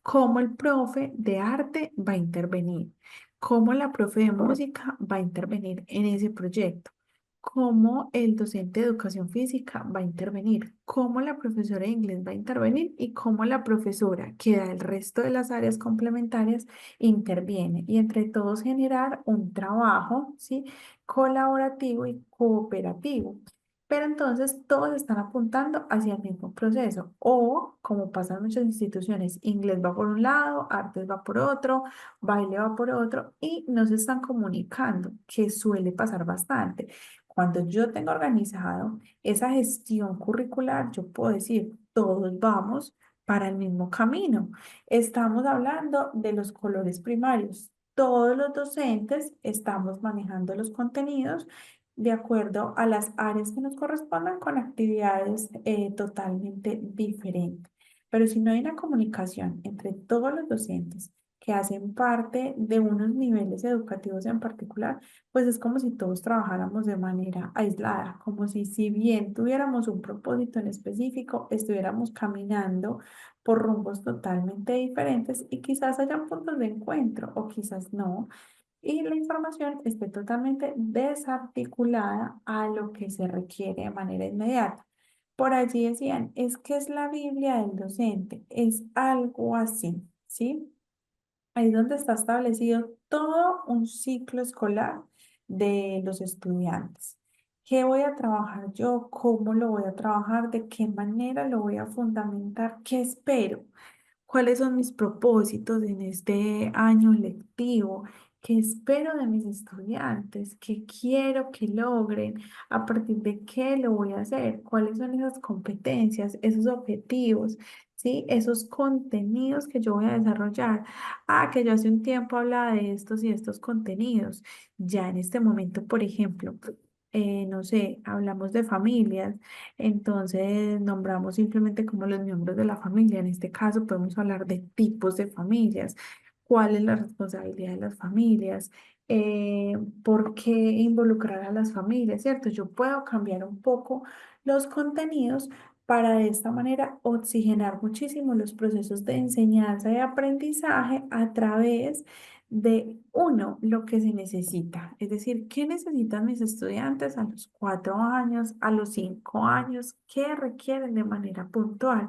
cómo el profe de arte va a intervenir, cómo la profe de música va a intervenir en ese proyecto, cómo el docente de educación física va a intervenir, cómo la profesora de inglés va a intervenir y cómo la profesora que da el resto de las áreas complementarias interviene. Y entre todos generar un trabajo, ¿sí? Colaborativo y cooperativo. Pero entonces todos están apuntando hacia el mismo proceso. O, como pasa en muchas instituciones, inglés va por un lado, artes va por otro, baile va por otro y no se están comunicando, que suele pasar bastante. Cuando yo tengo organizado esa gestión curricular, yo puedo decir, todos vamos para el mismo camino. Estamos hablando de los colores primarios. Todos los docentes estamos manejando los contenidos de acuerdo a las áreas que nos correspondan con actividades totalmente diferentes. Pero si no hay una comunicación entre todos los docentes que hacen parte de unos niveles educativos en particular, pues es como si todos trabajáramos de manera aislada, como si bien tuviéramos un propósito en específico, estuviéramos caminando por rumbos totalmente diferentes y quizás hayan puntos de encuentro o quizás no, y la información esté totalmente desarticulada a lo que se requiere de manera inmediata. Por allí decían, es que es la Biblia del docente, es algo así, ¿sí? Ahí es donde está establecido todo un ciclo escolar de los estudiantes. ¿Qué voy a trabajar yo? ¿Cómo lo voy a trabajar? ¿De qué manera lo voy a fundamentar? ¿Qué espero? ¿Cuáles son mis propósitos en este año lectivo? ¿Qué espero de mis estudiantes? ¿Qué quiero que logren? ¿A partir de qué lo voy a hacer? ¿Cuáles son esas competencias, esos objetivos, ¿sí? Esos contenidos que yo voy a desarrollar. Ah, que yo hace un tiempo hablaba de estos y estos contenidos. Ya en este momento, por ejemplo, no sé, hablamos de familias. Entonces, nombramos simplemente como los miembros de la familia. En este caso, podemos hablar de tipos de familias, cuál es la responsabilidad de las familias, eh, por qué involucrar a las familias, ¿cierto? Yo puedo cambiar un poco los contenidos para de esta manera oxigenar muchísimo los procesos de enseñanza y aprendizaje a través de uno, lo que se necesita, es decir, ¿qué necesitan mis estudiantes a los 4 años, a los 5 años? ¿Qué requieren de manera puntual?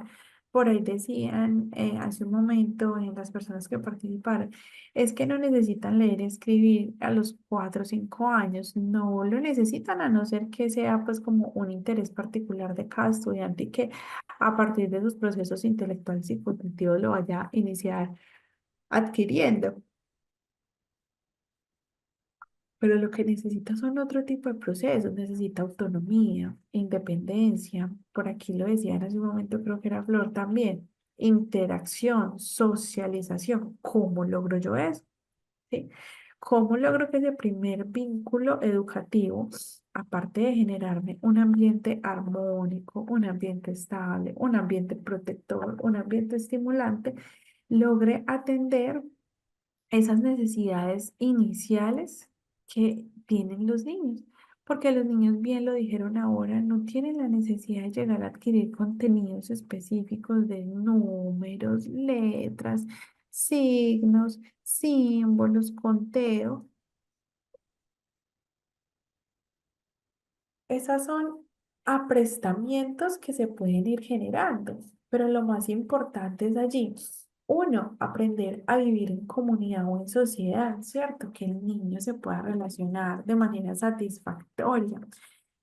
Por ahí decían hace un momento en las personas que participaron, es que no necesitan leer y escribir a los 4 o 5 años, no lo necesitan a no ser que sea pues como un interés particular de cada estudiante y que a partir de sus procesos intelectuales y cognitivos lo vaya a iniciar adquiriendo. Pero lo que necesita son otro tipo de procesos, necesita autonomía, independencia, por aquí lo decían hace un momento, creo que era Flor también, interacción, socialización. ¿Cómo logro yo eso? ¿Sí? ¿Cómo logro que ese primer vínculo educativo, aparte de generarme un ambiente armónico, un ambiente estable, un ambiente protector, un ambiente estimulante, logre atender esas necesidades iniciales que tienen los niños? Porque los niños, bien lo dijeron ahora, no tienen la necesidad de llegar a adquirir contenidos específicos de números, letras, signos, símbolos, conteo. Esas son aprestamientos que se pueden ir generando, pero lo más importante es allí, uno, aprender a vivir en comunidad o en sociedad, ¿cierto? Que el niño se pueda relacionar de manera satisfactoria,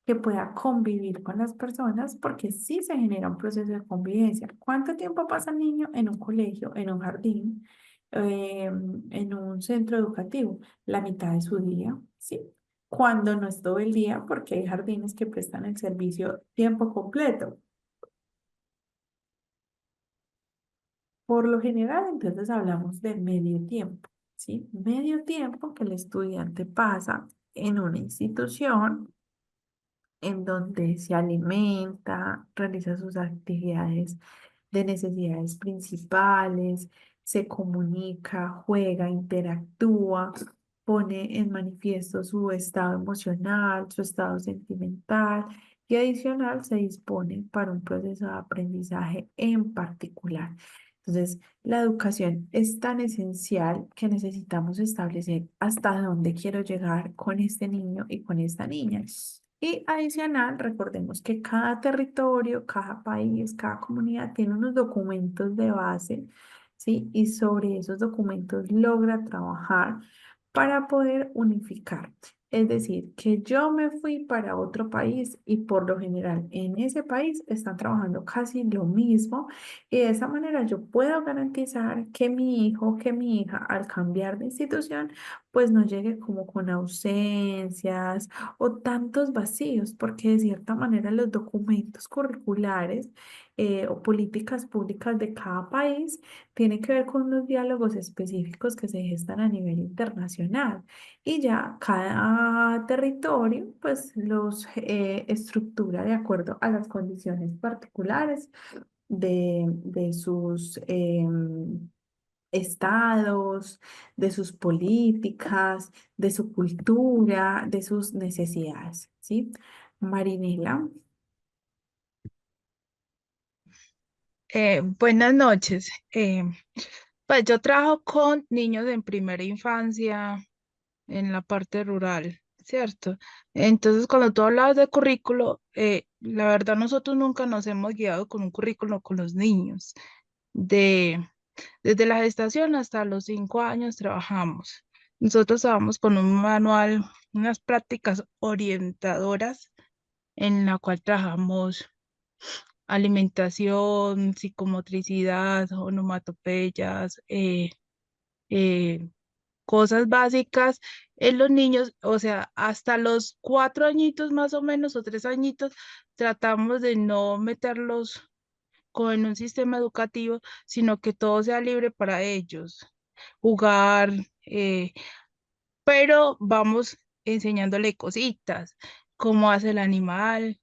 que pueda convivir con las personas, porque sí se genera un proceso de convivencia. ¿Cuánto tiempo pasa el niño en un colegio, en un jardín, en un centro educativo? La mitad de su día, ¿sí? Cuando no es todo el día, porque hay jardines que prestan el servicio tiempo completo. Por lo general, entonces hablamos de medio tiempo, ¿sí? Medio tiempo que el estudiante pasa en una institución en donde se alimenta, realiza sus actividades de necesidades principales, se comunica, juega, interactúa, pone en manifiesto su estado emocional, su estado sentimental y adicional se dispone para un proceso de aprendizaje en particular. Entonces, la educación es tan esencial que necesitamos establecer hasta dónde quiero llegar con este niño y con esta niña. Y adicional, recordemos que cada territorio, cada país, cada comunidad tiene unos documentos de base, ¿sí? Y sobre esos documentos logra trabajar para poder unificar. Es decir, que yo me fui para otro país y por lo general en ese país están trabajando casi lo mismo y de esa manera yo puedo garantizar que mi hijo, que mi hija al cambiar de institución, pues no llegue como con ausencias o tantos vacíos, porque de cierta manera los documentos curriculares o políticas públicas de cada país tienen que ver con los diálogos específicos que se gestan a nivel internacional. Y ya cada territorio pues los estructura de acuerdo a las condiciones particulares de sus estados, de sus políticas, de su cultura, de sus necesidades, ¿sí? Marinela. Buenas noches. Pues yo trabajo con niños en primera infancia en la parte rural, ¿cierto? Entonces, cuando tú hablabas de currículo, la verdad nosotros nunca nos hemos guiado con un currículo con los niños. De, Desde la gestación hasta los 5 años trabajamos. Nosotros trabajamos con un manual, unas prácticas orientadoras en la cual trabajamos alimentación, psicomotricidad, onomatopeyas, eh, cosas básicas en los niños, o sea, hasta los 4 añitos más o menos o 3 añitos, tratamos de no meterlos como en un sistema educativo, sino que todo sea libre para ellos, jugar, eh, pero vamos enseñándole cositas, cómo hace el animal,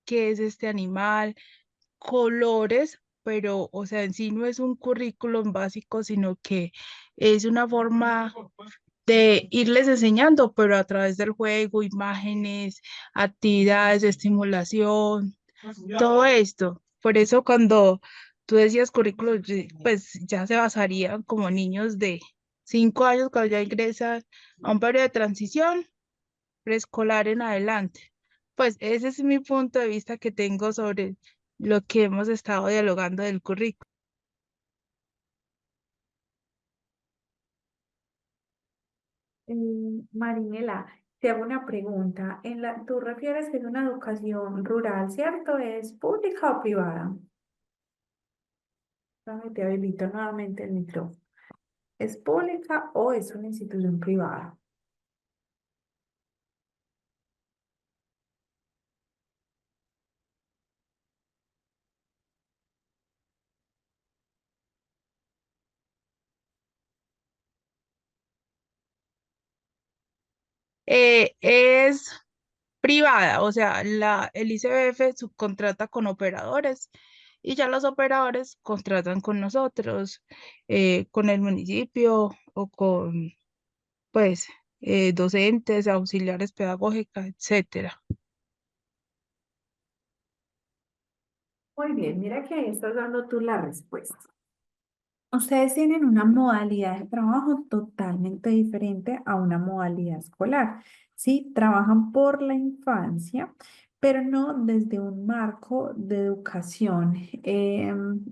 qué es este animal, colores, pero, o sea, en sí no es un currículum básico, sino que es una forma de irles enseñando, pero a través del juego, imágenes, actividades de estimulación, todo esto. Por eso cuando tú decías currículum, pues ya se basarían como niños de 5 años cuando ya ingresan a un periodo de transición preescolar en adelante. Pues ese es mi punto de vista que tengo sobre lo que hemos estado dialogando del currículum. Marinela, te hago una pregunta. Tú refieres que es una educación rural, ¿cierto? ¿Es pública o privada? Déjame, te habilito nuevamente el micrófono. ¿Es pública o es una institución privada? Es privada, o sea, el ICBF subcontrata con operadores y ya los operadores contratan con nosotros, con el municipio o con, pues, docentes, auxiliares pedagógicas, etcétera. Muy bien, mira que ahí estás dando tú la respuesta. Ustedes tienen una modalidad de trabajo totalmente diferente a una modalidad escolar. Sí, trabajan por la infancia, pero no desde un marco de educación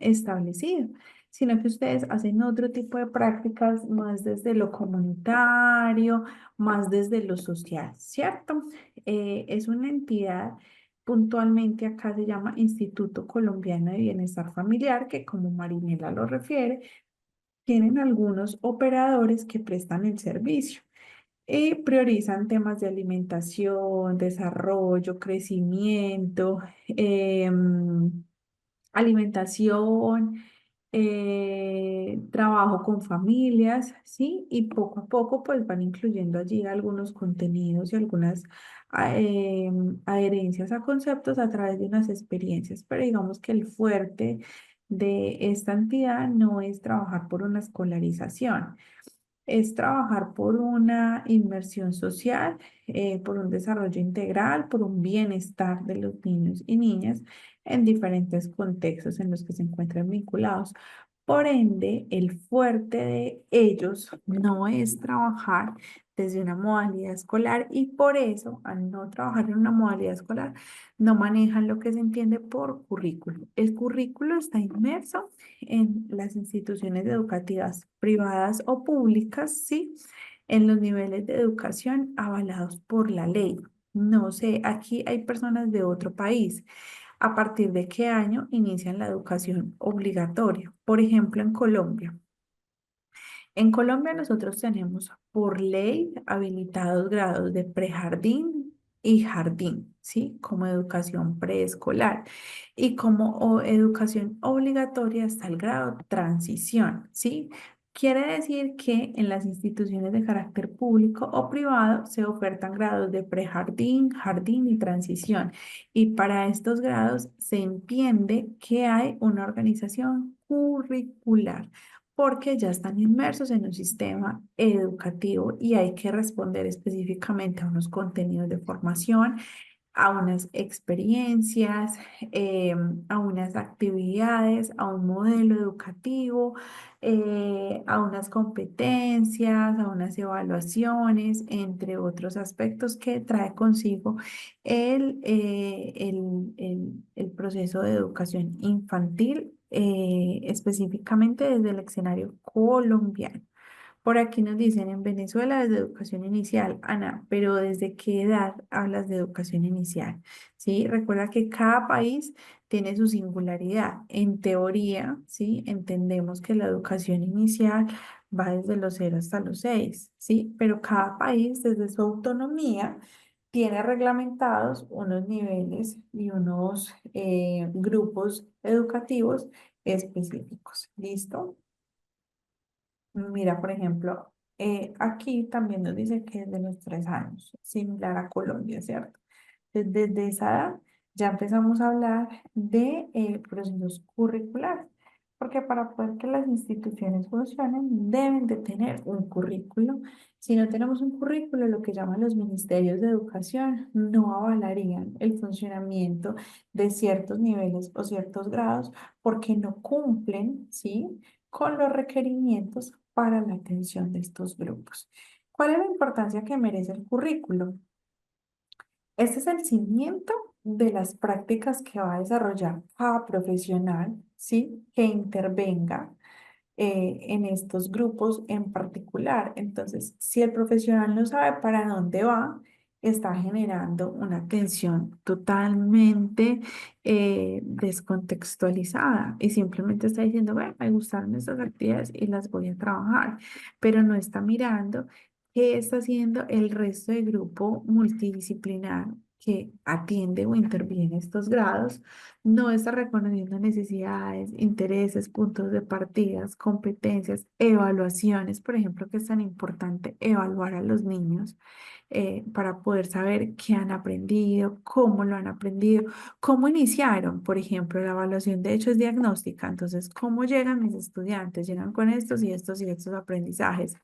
establecido, sino que ustedes hacen otro tipo de prácticas más desde lo comunitario, más desde lo social, ¿cierto? Es una entidad. Puntualmente acá se llama Instituto Colombiano de Bienestar Familiar, que como Marinela lo refiere, tienen algunos operadores que prestan el servicio y priorizan temas de alimentación, desarrollo, crecimiento, alimentación, trabajo con familias, ¿sí? Y poco a poco pues van incluyendo allí algunos contenidos y algunas adherencias a conceptos a través de unas experiencias, pero digamos que el fuerte de esta entidad no es trabajar por una escolarización, es trabajar por una inversión social, por un desarrollo integral, por un bienestar de los niños y niñas en diferentes contextos en los que se encuentran vinculados. Por ende, el fuerte de ellos no es trabajar desde una modalidad escolar y por eso, al no trabajar en una modalidad escolar, no manejan lo que se entiende por currículo. El currículo está inmerso en las instituciones educativas privadas o públicas, ¿sí? En los niveles de educación avalados por la ley. No sé, aquí hay personas de otro país. ¿A partir de qué año inician la educación obligatoria? Por ejemplo, en Colombia. En Colombia nosotros tenemos por ley habilitados grados de prejardín y jardín, ¿sí? Como educación preescolar. Y como educación obligatoria está el grado transición, ¿sí? Quiere decir que en las instituciones de carácter público o privado se ofertan grados de prejardín, jardín y transición. Y para estos grados se entiende que hay una organización curricular porque ya están inmersos en un sistema educativo y hay que responder específicamente a unos contenidos de formación, a unas experiencias, a unas actividades, a un modelo educativo, a unas competencias, a unas evaluaciones, entre otros aspectos que trae consigo el proceso de educación infantil, específicamente desde el escenario colombiano. Por aquí nos dicen en Venezuela desde educación inicial, Ana, pero ¿desde qué edad hablas de educación inicial? ¿Sí? Recuerda que cada país tiene su singularidad. En teoría, ¿sí? Entendemos que la educación inicial va desde los 0 hasta los 6, ¿sí? Pero cada país desde su autonomía tiene reglamentados unos niveles y unos grupos educativos específicos. ¿Listo? Mira, por ejemplo, aquí también nos dice que es de los 3 años, similar a Colombia, ¿cierto? Desde esa edad ya empezamos a hablar de procesos curriculares, porque para poder que las instituciones funcionen deben de tener un currículo. Si no tenemos un currículo, lo que llaman los ministerios de educación no avalarían el funcionamiento de ciertos niveles o ciertos grados porque no cumplen, ¿sí? Con los requerimientos para la atención de estos grupos. ¿Cuál es la importancia que merece el currículo? Este es el cimiento de las prácticas que va a desarrollar cada profesional, ¿sí? Que intervenga en estos grupos en particular. Entonces, si el profesional no sabe para dónde va, está generando una atención totalmente descontextualizada y simplemente está diciendo, bueno, me gustaron estas actividades y las voy a trabajar, pero no está mirando qué está haciendo el resto del grupo multidisciplinar que atiende o interviene estos grados, no está reconociendo necesidades, intereses, puntos de partidas, competencias, evaluaciones, por ejemplo, que es tan importante evaluar a los niños para poder saber qué han aprendido, cómo lo han aprendido, cómo iniciaron, por ejemplo, la evaluación de hecho es diagnóstica, entonces, ¿cómo llegan mis estudiantes? Llegan con estos y estos y estos aprendizajes.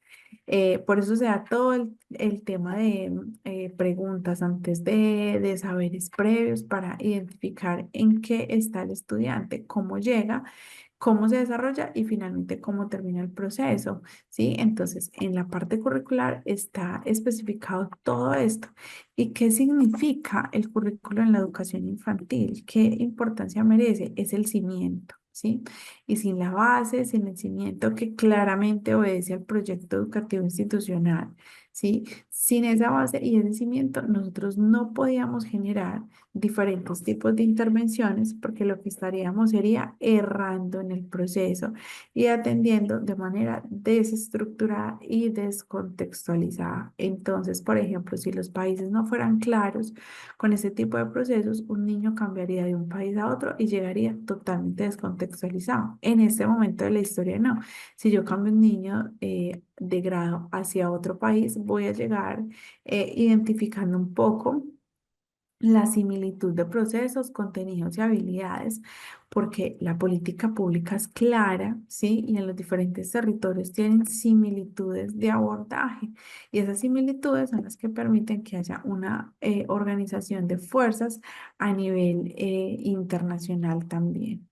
Por eso se da todo el tema de preguntas antes de saberes previos para identificar en qué está el estudiante, cómo llega, cómo se desarrolla y finalmente cómo termina el proceso, ¿sí? Entonces, en la parte curricular está especificado todo esto. ¿Y qué significa el currículo en la educación infantil? ¿Qué importancia merece? Es el cimiento. ¿Sí? Y sin la base, sin el cimiento que claramente obedece al proyecto educativo institucional, ¿sí? Sin esa base y ese cimiento, nosotros no podíamos generar diferentes tipos de intervenciones porque lo que estaríamos sería errando en el proceso y atendiendo de manera desestructurada y descontextualizada. Entonces, por ejemplo, si los países no fueran claros con ese tipo de procesos, un niño cambiaría de un país a otro y llegaría totalmente descontextualizado. En este momento de la historia, no. Si yo cambio un niño de grado hacia otro país, voy a llegar identificando un poco la similitud de procesos, contenidos y habilidades, porque la política pública es clara, ¿sí? Y en los diferentes territorios tienen similitudes de abordaje. Y esas similitudes son las que permiten que haya una organización de fuerzas a nivel internacional también.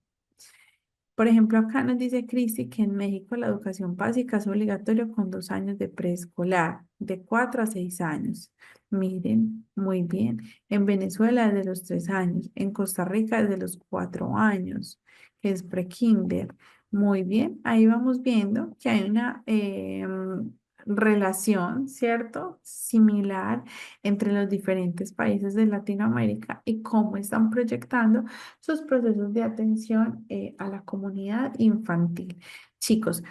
Por ejemplo, acá nos dice Cristi que en México la educación básica es obligatoria con 2 años de preescolar, de 4 a 6 años. Miren, muy bien. En Venezuela desde los 3 años, en Costa Rica desde los 4 años, que es prekinder. Muy bien, ahí vamos viendo que hay una relación, ¿cierto? Similar entre los diferentes países de Latinoamérica y cómo están proyectando sus procesos de atención a la comunidad infantil. Chicos,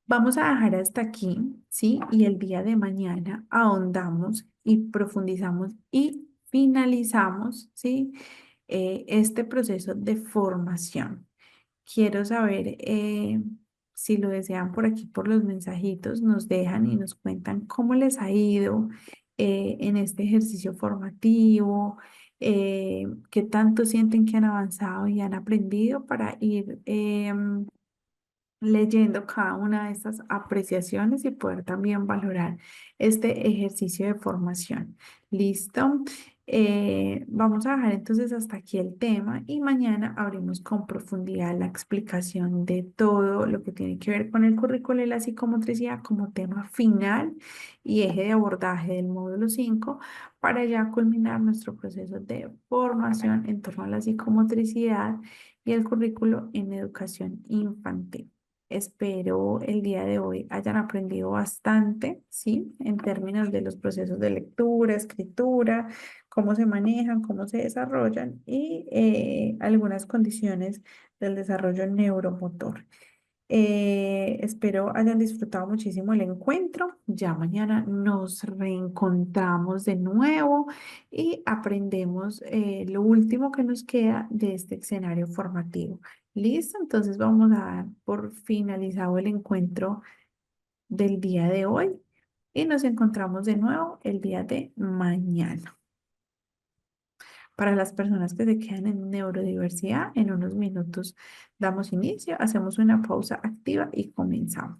vamos a dejar hasta aquí, ¿sí? Y el día de mañana ahondamos y profundizamos y finalizamos, ¿sí? Este proceso de formación. Quiero saber si lo desean por aquí, por los mensajitos, nos dejan y nos cuentan cómo les ha ido en este ejercicio formativo, qué tanto sienten que han avanzado y han aprendido para ir leyendo cada una de estas apreciaciones y poder también valorar este ejercicio de formación. ¿Listo? Vamos a dejar entonces hasta aquí el tema y mañana abrimos con profundidad la explicación de todo lo que tiene que ver con el currículo y la psicomotricidad como tema final y eje de abordaje del módulo 5 para ya culminar nuestro proceso de formación en torno a la psicomotricidad y el currículo en educación infantil. Espero el día de hoy hayan aprendido bastante, ¿sí? En términos de los procesos de lectura, escritura, cómo se manejan, cómo se desarrollan y algunas condiciones del desarrollo neuromotor. Espero hayan disfrutado muchísimo el encuentro. Ya mañana nos reencontramos de nuevo y aprendemos lo último que nos queda de este escenario formativo. ¿Listo? Entonces vamos a dar por finalizado el encuentro del día de hoy y nos encontramos de nuevo el día de mañana. Para las personas que se quedan en neurodiversidad, en unos minutos damos inicio, hacemos una pausa activa y comenzamos.